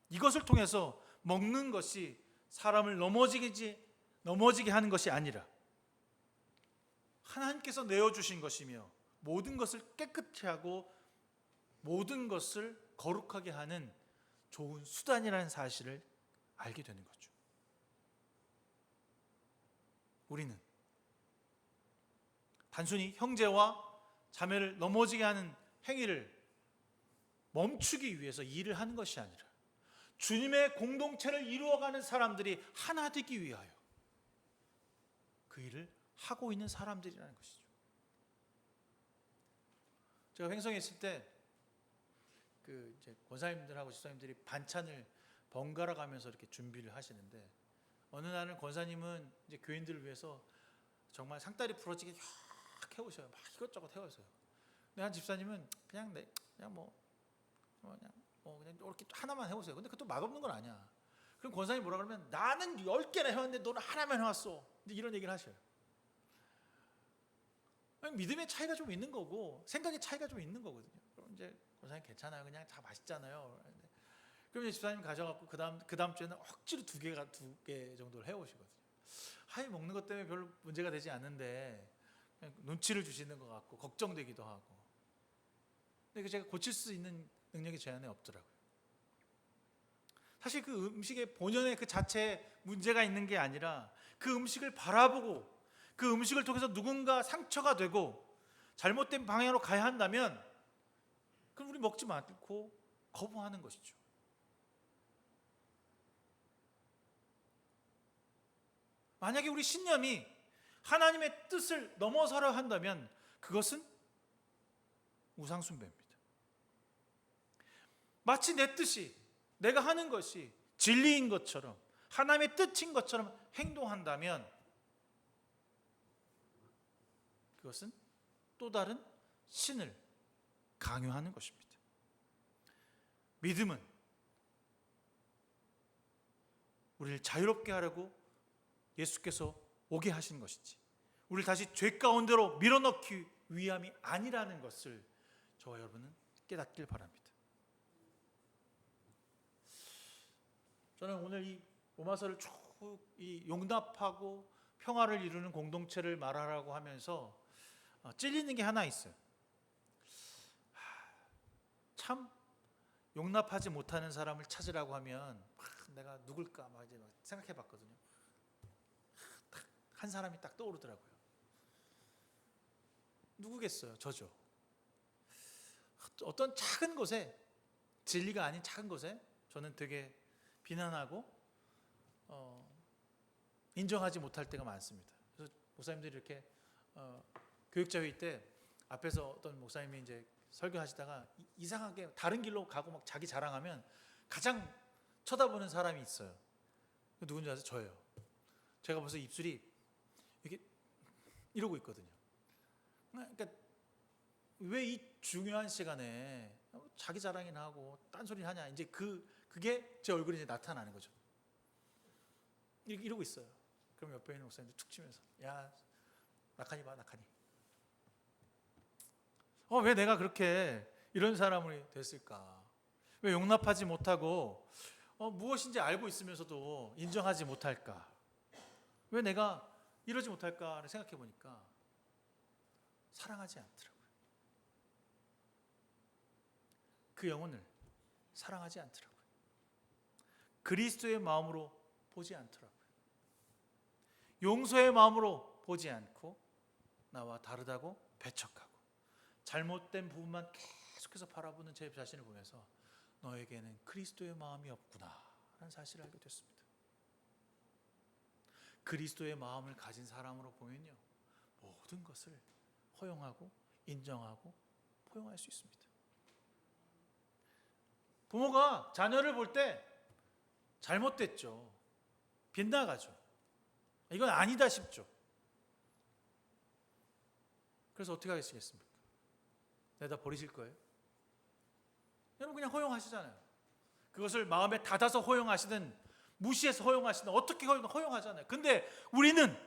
이것을 통해서 먹는 것이 사람을 넘어지게 하는 것이 아니라 하나님께서 내어주신 것이며 모든 것을 깨끗이 하고 모든 것을 거룩하게 하는 좋은 수단이라는 사실을 알게 되는 거죠. 우리는 단순히 형제와 자매를 넘어지게 하는 행위를 멈추기 위해서 일을 하는 것이 아니라 주님의 공동체를 이루어가는 사람들이 하나 되기 위하여 그 일을 하고 있는 사람들이라는 것이죠. 제가 횡성에 있을 때 이제 권사님들하고 집사님들이 반찬을 번갈아 가면서 이렇게 준비를 하시는데, 어느 날은 권사님은 이제 교인들을 위해서 정말 상다리 부러지게 막 해오셔요. 막 이것저것 해오셔요. 근데 한 집사님은 그냥 이렇게 하나만 해오세요. 근데 그것도 맛없는 건 아니야. 그럼 권사님이 뭐라 그러면 나는 10개나 해왔는데 너는 하나만 해왔어. 이런 얘기를 하셔요. 믿음의 차이가 좀 있는 거고 생각의 차이가 좀 있는 거거든요. 그럼 이제 권사님 괜찮아요. 그냥 다 맛있잖아요. 그럼 이제 집사님 가져갖고 그 다음 주에는 억지로 2개 정도를 해오시거든요. 먹는 것 때문에 별로 문제가 되지 않는데 그냥 눈치를 주시는 것 같고 걱정되기도 하고. 근데 제가 고칠 수 있는 능력이 제 안에 없더라고요. 사실 그 음식의 본연의 그 자체에 문제가 있는 게 아니라 그 음식을 바라보고 그 음식을 통해서 누군가 상처가 되고 잘못된 방향으로 가야 한다면 그럼 우리 먹지 말고 거부하는 것이죠. 만약에 우리 신념이 하나님의 뜻을 넘어서려 한다면 그것은 우상숭배입니다. 마치 내 뜻이, 내가 하는 것이 진리인 것처럼 하나님의 뜻인 것처럼 행동한다면 그것은 또 다른 신을 강요하는 것입니다. 믿음은 우리를 자유롭게 하려고 예수께서 오게 하신 것이지 우리를 다시 죄 가운데로 밀어넣기 위함이 아니라는 것을 저와 여러분은 깨닫길 바랍니다. 저는 오늘 이 로마서를 쭉 이 용납하고 평화를 이루는 공동체를 말하라고 하면서 찔리는 게 하나 있어요. 참 용납하지 못하는 사람을 찾으라고 하면 내가 누굴까 막 이제 생각해봤거든요. 한 사람이 딱 떠오르더라고요. 누구겠어요? 저죠. 어떤 작은 것에, 진리가 아닌 작은 것에 저는 되게 비난하고 인정하지 못할 때가 많습니다. 그래서 목사님들이 이렇게 교육자 회의 때 앞에서 어떤 목사님이 이제 설교하시다가 이상하게 다른 길로 가고 막 자기 자랑하면 가장 쳐다보는 사람이 있어요. 누군지 아세요? 저예요. 제가 벌써 입술이 이렇게 이러고 있거든요. 그러니까 왜 이 중요한 시간에 자기 자랑이나 하고 딴소리를 하냐. 이제 그게 제 얼굴에 이제 나타나는 거죠. 이러고 있어요. 그럼 옆에 있는 목사님도 툭 치면서 야 낙하니 봐 낙하니. 왜 내가 그렇게 이런 사람이 됐을까? 왜 용납하지 못하고 무엇인지 알고 있으면서도 인정하지 못할까? 왜 내가 이러지 못할까를 생각해 보니까 사랑하지 않더라고요. 그 영혼을 사랑하지 않더라고요. 그리스도의 마음으로 보지 않더라고요. 용서의 마음으로 보지 않고 나와 다르다고 배척하고 잘못된 부분만 계속해서 바라보는 제 자신을 보면서 너에게는 그리스도의 마음이 없구나 라는 사실을 알게 됐습니다. 그리스도의 마음을 가진 사람으로 보면요 모든 것을 허용하고 인정하고 포용할 수 있습니다. 부모가 자녀를 볼 때 잘못됐죠. 빗나가죠. 이건 아니다 싶죠. 그래서 어떻게 하시겠습니까? 내다 버리실 거예요? 여러분 그냥 허용하시잖아요. 그것을 마음에 닫아서 허용하시든 무시해서 허용하시든 어떻게 허용하잖아요. 근데 우리는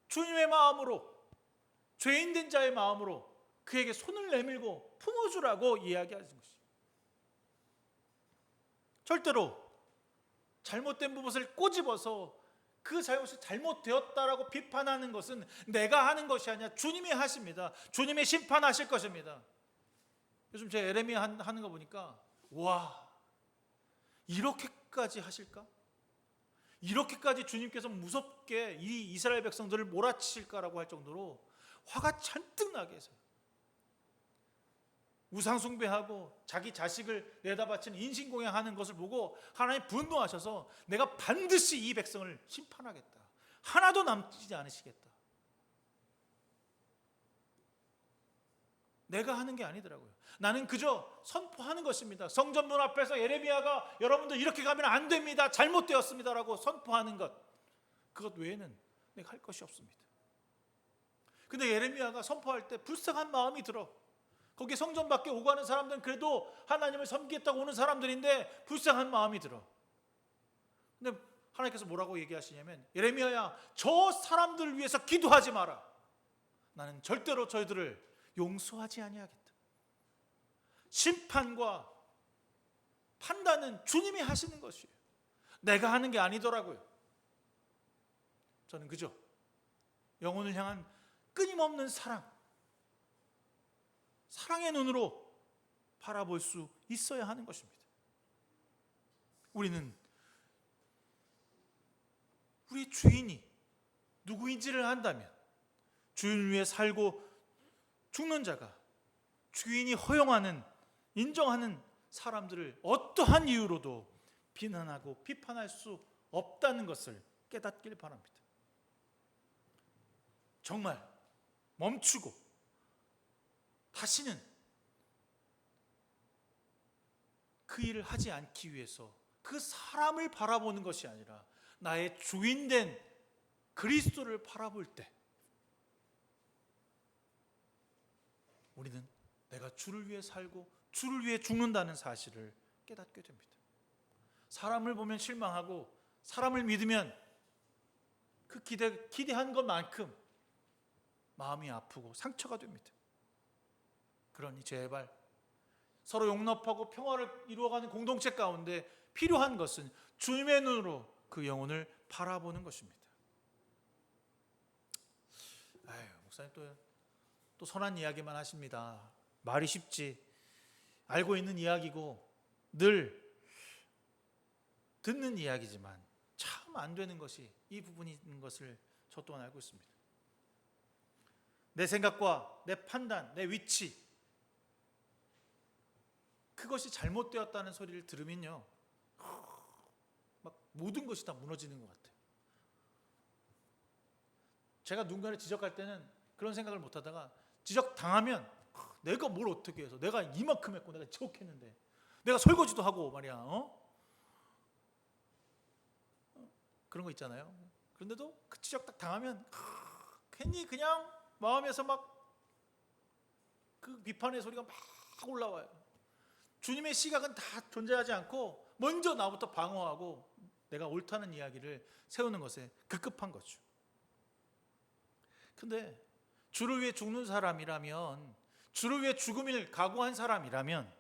주님의 마음으로 죄인된 자의 마음으로 그에게 손을 내밀고 품어주라고 이야기하는 것이죠. 절대로 잘못된 부분을 꼬집어서 그 잘못이 잘못되었다라고 비판하는 것은 내가 하는 것이 아니라 주님이 하십니다. 주님이 심판하실 것입니다. 요즘 제 예레미야 하는 거 보니까 와 이렇게까지 하실까? 이렇게까지 주님께서 무섭게 이 이스라엘 백성들을 몰아치실까라고 할 정도로 화가 잔뜩 나게 해서요. 우상 숭배하고 자기 자식을 내다 바치는 인신공양하는 것을 보고 하나님 분노하셔서 내가 반드시 이 백성을 심판하겠다. 하나도 남지 않으시겠다. 내가 하는 게 아니더라고요. 나는 그저 선포하는 것입니다. 성전문 앞에서 예레미야가 여러분들 이렇게 가면 안 됩니다. 잘못되었습니다라고 선포하는 것. 그것 외에는 내가 할 것이 없습니다. 근데 예레미야가 선포할 때 불쌍한 마음이 들어. 거기 성전 밖에 오고 가는 사람들은 그래도 하나님을 섬기겠다고 오는 사람들인데 불쌍한 마음이 들어. 근데 하나님께서 뭐라고 얘기하시냐면 예레미야야 저 사람들을 위해서 기도하지 마라. 나는 절대로 저희들을 용서하지 아니하겠다. 심판과 판단은 주님이 하시는 것이에요. 내가 하는 게 아니더라고요. 저는 그저 영혼을 향한 끊임없는 사랑의 눈으로 바라볼 수 있어야 하는 것입니다. 우리는 우리 주인이 누구인지를 안다면 주인 위에 살고 죽는 자가 주인이 허용하는 인정하는 사람들을 어떠한 이유로도 비난하고 비판할 수 없다는 것을 깨닫길 바랍니다. 정말 멈추고 다시는 그 일을 하지 않기 위해서 그 사람을 바라보는 것이 아니라 나의 주인된 그리스도를 바라볼 때 우리는 내가 주를 위해 살고 주를 위해 죽는다는 사실을 깨닫게 됩니다. 사람을 보면 실망하고 사람을 믿으면 그 기대한 것만큼 마음이 아프고 상처가 됩니다. 그러니 제발 서로 용납하고 평화를 이루어가는 공동체 가운데 필요한 것은 주님의 눈으로 그 영혼을 바라보는 것입니다. 목사님 또 선한 이야기만 하십니다. 말이 쉽지. 알고 있는 이야기고 늘 듣는 이야기지만 참 안 되는 것이 이 부분이 있는 것을 저 또한 알고 있습니다. 내 생각과 내 판단, 내 위치 그것이 잘못되었다는 소리를 들으면요 막 모든 것이 다 무너지는 것 같아요. 제가 누군가를 지적할 때는 그런 생각을 못하다가 지적당하면 내가 뭘 어떻게 해서 내가 이만큼 했고 내가 지적했는데 내가 설거지도 하고 말이야. 그런 거 있잖아요. 그런데도 그 지적 딱 당하면 괜히 그냥 마음에서 막 그 비판의 소리가 막 올라와요. 주님의 시각은 다 존재하지 않고 먼저 나부터 방어하고 내가 옳다는 이야기를 세우는 것에 급급한 거죠. 근데 주를 위해 죽는 사람이라면, 주를 위해 죽음을 각오한 사람이라면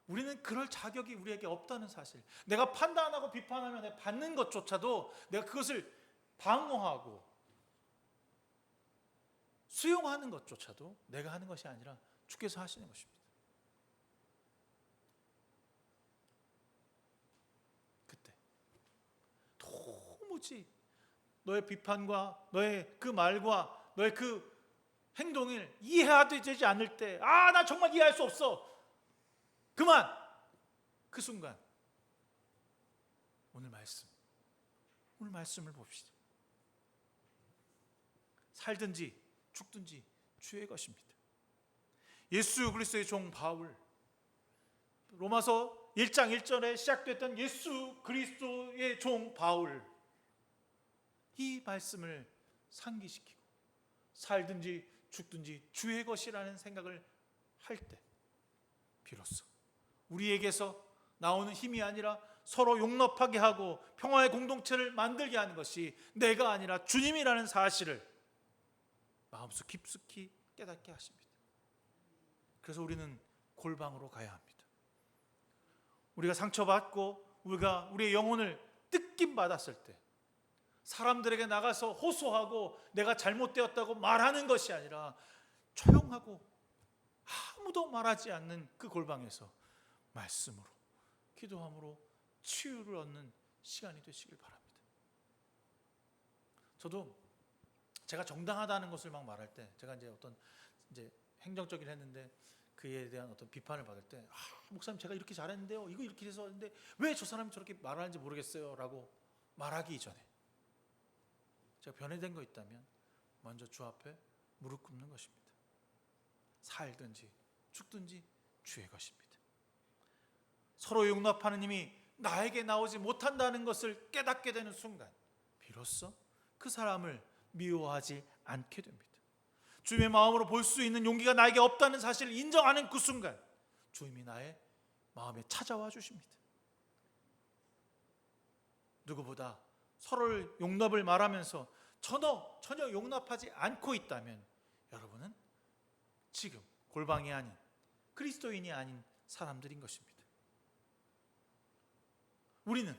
우리는 그럴 자격이 우리에게 없다는 사실. 내가 판단하고 비판하면 내가 받는 것조차도 내가 그것을 방어하고 수용하는 것조차도 내가 하는 것이 아니라 주께서 하시는 것입니다. 그때 도무지 너의 비판과 너의 그 말과 너의 그 행동을 이해되지 않을 때, 나 정말 이해할 수 없어. 그만! 그 순간 오늘 말씀을 봅시다. 살든지 죽든지 주의 것입니다. 예수 그리스도의 종 바울, 로마서 1장 1절에 시작됐던 예수 그리스도의 종 바울, 이 말씀을 상기시키고 살든지 죽든지 주의 것이라는 생각을 할 때 비로소 우리에게서 나오는 힘이 아니라 서로 용납하게 하고 평화의 공동체를 만들게 하는 것이 내가 아니라 주님이라는 사실을 마음속 깊숙이 깨닫게 하십니다. 그래서 우리는 골방으로 가야 합니다. 우리가 상처받고 우리가 우리의 영혼을 뜯김 받았을 때 사람들에게 나가서 호소하고 내가 잘못되었다고 말하는 것이 아니라 조용하고 아무도 말하지 않는 그 골방에서 말씀으로, 기도함으로 치유를 얻는 시간이 되시길 바랍니다. 저도 제가 정당하다는 것을 막 말할 때, 제가 어떤 행정적인 했는데 그에 대한 어떤 비판을 받을 때, 목사님 제가 이렇게 잘했는데요, 이거 이렇게 해서 했는데 왜 저 사람이 저렇게 말하는지 모르겠어요 라고 말하기 전에 제가 변해된 거 있다면 먼저 주 앞에 무릎 꿇는 것입니다. 살든지 죽든지 주의 것입니다. 서로 용납하는 힘이 나에게 나오지 못한다는 것을 깨닫게 되는 순간 비로소 그 사람을 미워하지 않게 됩니다. 주님의 마음으로 볼 수 있는 용기가 나에게 없다는 사실을 인정하는 그 순간 주님이 나의 마음에 찾아와 주십니다. 누구보다 서로를 용납을 말하면서 전혀 용납하지 않고 있다면 여러분은 지금 골방이 아닌, 그리스도인이 아닌 사람들인 것입니다. 우리는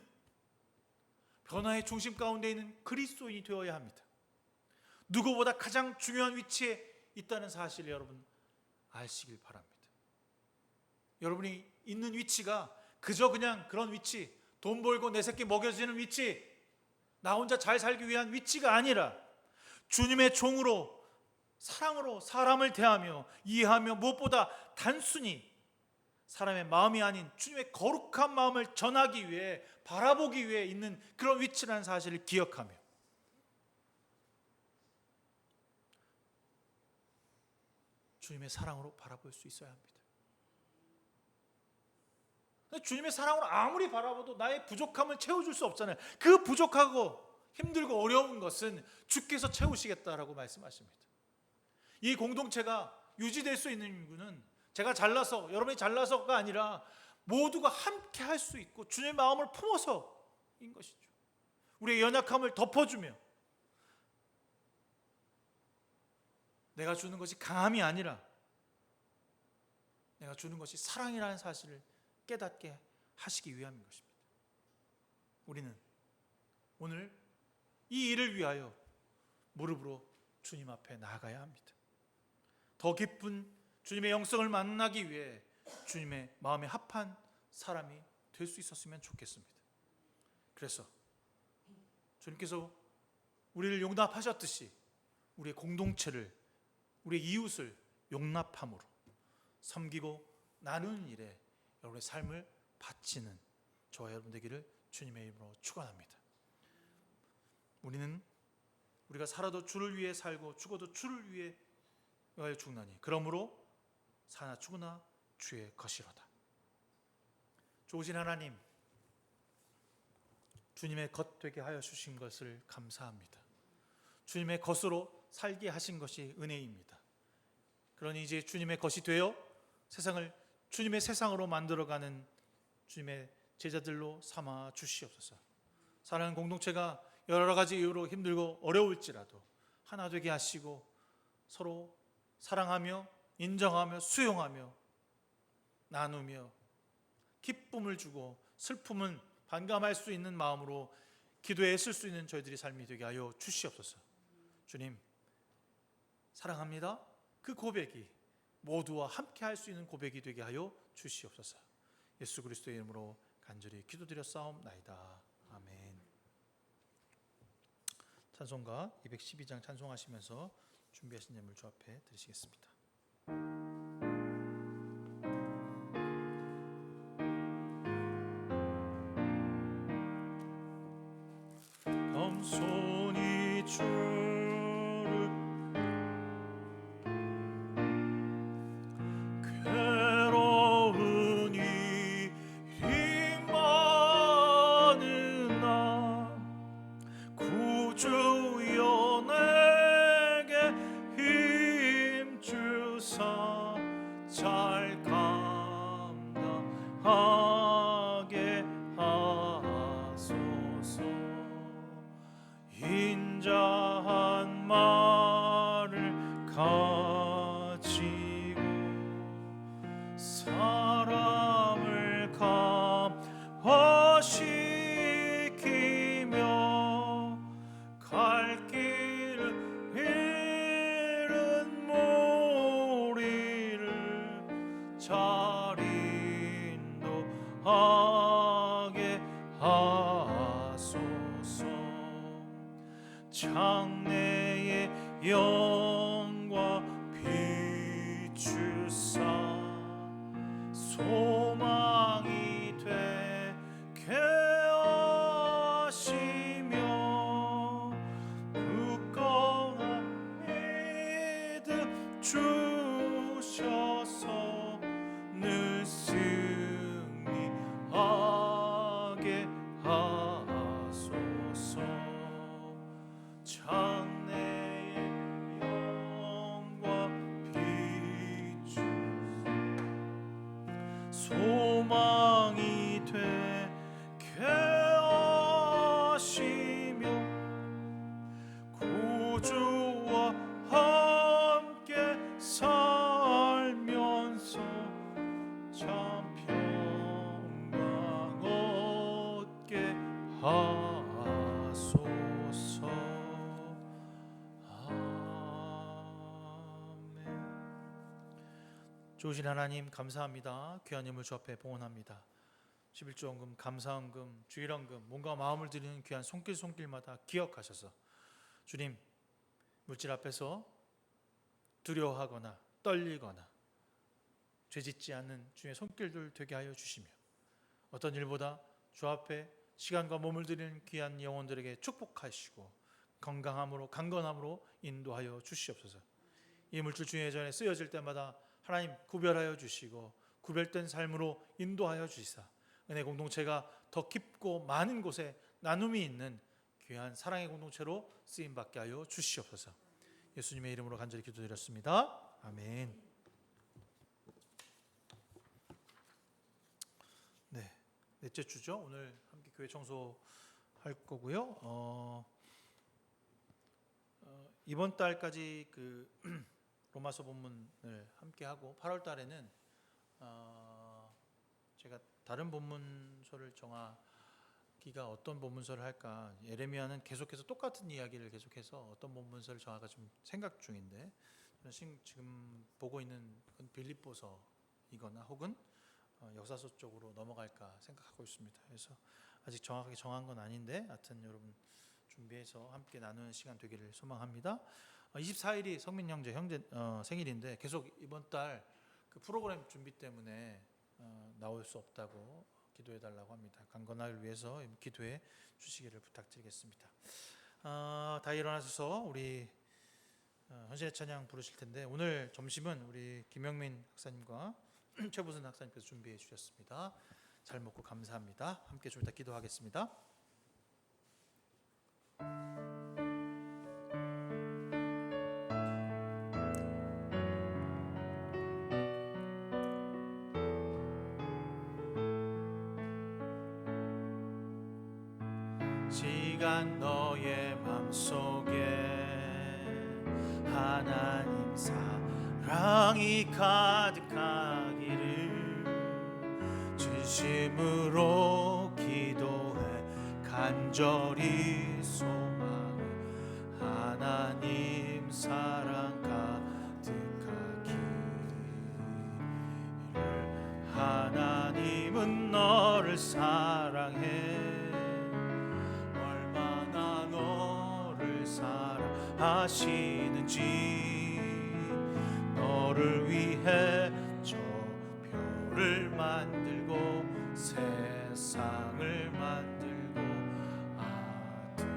변화의 중심 가운데 있는 그리스도인이 되어야 합니다. 누구보다 가장 중요한 위치에 있다는 사실을 여러분 아시길 바랍니다. 여러분이 있는 위치가 그저 그냥 그런 위치, 돈 벌고 내 새끼 먹여주는 위치, 나 혼자 잘 살기 위한 위치가 아니라 주님의 종으로 사랑으로 사람을 대하며 이해하며 무엇보다 단순히 사람의 마음이 아닌 주님의 거룩한 마음을 전하기 위해, 바라보기 위해 있는 그런 위치라는 사실을 기억하며 주님의 사랑으로 바라볼 수 있어야 합니다. 주님의 사랑으로 아무리 바라봐도 나의 부족함을 채워줄 수 없잖아요. 그 부족하고 힘들고 어려운 것은 주께서 채우시겠다라고 말씀하십니다. 이 공동체가 유지될 수 있는 이유는 제가 잘나서, 여러분이 잘나서가 아니라 모두가 함께 할 수 있고 주님의 마음을 품어서인 것이죠. 우리의 연약함을 덮어주며 내가 주는 것이 강함이 아니라 내가 주는 것이 사랑이라는 사실을 깨닫게 하시기 위함인 것입니다. 우리는 오늘 이 일을 위하여 무릎으로 주님 앞에 나아가야 합니다. 더 깊은 주님의 영성을 만나기 위해 주님의 마음에 합한 사람이 될 수 있었으면 좋겠습니다. 그래서 주님께서 우리를 용납하셨듯이 우리의 공동체를, 우리의 이웃을 용납함으로 섬기고 나누는 일에 여러분의 삶을 바치는 저와 여러분 되기를 주님의 이름으로 축원합니다. 우리는 우리가 살아도 주를 위해 살고 죽어도 주를 위해 죽나니 그러므로 사나 죽으나 주의 것이로다. 좋으신 하나님, 주님의 것 되게 하여 주신 것을 감사합니다. 주님의 것으로 살게 하신 것이 은혜입니다. 그러니 이제 주님의 것이 되어 세상을 주님의 세상으로 만들어가는 주님의 제자들로 삼아 주시옵소서. 사랑하는 공동체가 여러 가지 이유로 힘들고 어려울지라도 하나 되게 하시고 서로 사랑하며 인정하며 수용하며 나누며 기쁨을 주고 슬픔은 반감할 수 있는 마음으로 기도에 쓸 수 있는 저희들이 삶이 되게 하여 주시옵소서. 주님 사랑합니다. 그 고백이 모두와 함께 할 수 있는 고백이 되게 하여 주시옵소서. 예수 그리스도의 이름으로 간절히 기도드렸사옵나이다. 아멘. 찬송가 212장 찬송하시면서 준비하신 예물 주 앞에 드리시겠습니다. 겸손히 주를 괴로운 일이 많으나 구주여 내게 힘주사 잘 감당하게 하소서. 인자한 말을 가지고 사람을 감화시키며 갈 길을 잃은 무리를 잘 인도하게 하소서. 장래의 영광 비추사 소망이 되게 하시며 굳건한 믿음 주셔서 늘 승리하게 하소서. 장래의 영광 비추 소망이 되게 하시며 구주와 함께 살면서 참 평강 얻게 하소서. 좋으신 하나님 감사합니다. 귀한 예물 주 앞에 봉헌합니다. 11조원금, 감사원금, 주일원금, 몸과 마음을 드리는 귀한 손길마다 기억하셔서 주님 물질 앞에서 두려워하거나 떨리거나 죄짓지 않는 주의 손길들 되게 하여 주시며 어떤 일보다 주 앞에 시간과 몸을 드리는 귀한 영혼들에게 축복하시고 건강함으로 강건함으로 인도하여 주시옵소서. 이 물질 주의 전에 쓰여질 때마다 하나님 구별하여 주시고 구별된 삶으로 인도하여 주시사 은혜 공동체가 더 깊고 많은 곳에 나눔이 있는 귀한 사랑의 공동체로 쓰임받게 하여 주시옵소서. 예수님의 이름으로 간절히 기도드렸습니다. 아멘. 네, 넷째 주죠. 오늘 함께 교회 청소할 거고요. 이번 달까지 그 로마서 본문을 함께 하고 8월 달에는 제가 다른 본문서를 정하기가 어떤 본문서를 할까. 예레미야는 계속해서 똑같은 이야기를 계속해서 어떤 본문서를 정할까 좀 생각 중인데 저는 지금 보고 있는 건 빌립보서이거나 혹은 역사서 쪽으로 넘어갈까 생각하고 있습니다. 그래서 아직 정확하게 정한 건 아닌데 하여튼 여러분 준비해서 함께 나누는 시간 되기를 소망합니다. 24일이 성민 형제 생일인데 계속 이번 달 그 프로그램 준비 때문에 나올 수 없다고 기도해 달라고 합니다. 강건하기를 위해서 기도해 주시기를 부탁드리겠습니다. 다 일어나셔서 우리 헌신의 찬양 부르실 텐데 오늘 점심은 우리 김영민 박사님과 최부선 박사님께서 준비해 주셨습니다. 잘 먹고 감사합니다. 함께 좀 이따 기도하겠습니다. 시간 너의 맘속에 하나님 사랑이 가득하기를 진심으로 기도해 간절히 소망해 하나님 사랑 가득하기를 하나님은 너를 사랑해 얼마나 너를 사랑하시는지 너를 위해 저 별을 만들고 세상을 만들고 아들을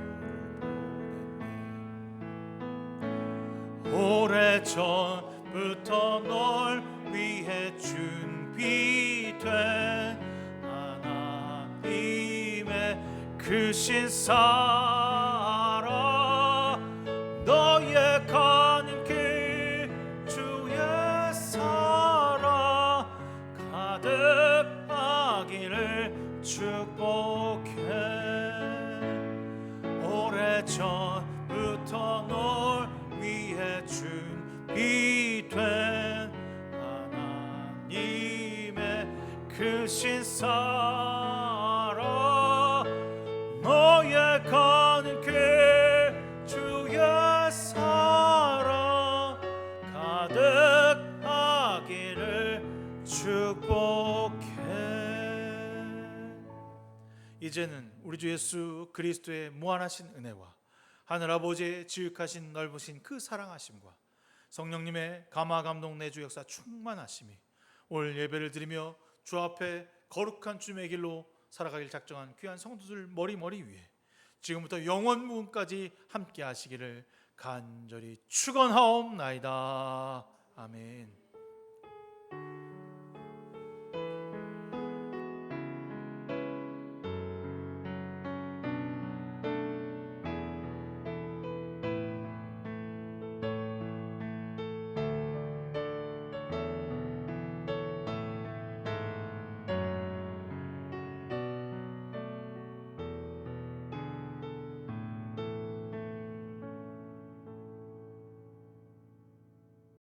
보냈네 오래전부터 널 위해 준비된 하나님의 크신 사랑 너의 가는 길 주의 사랑 가득하기를 축복해 오래전부터 널 위해 준비된 하나님의 크신 사랑 너의 가는 길 주의 사랑 가득하기를 축복해 이제는 우리 주 예수 그리스도의 무한하신 은혜와 하늘 아버지의 지극하신 넓으신 그 사랑하심과 성령님의 감화 감동 내주 역사 충만하심이 오늘 예배를 드리며 주 앞에 거룩한 주님의 길로 살아가길 작정한 귀한 성도들 머리 위에 지금부터 영원 무궁까지 함께 하시기를 간절히 축원하옵나이다. 아멘.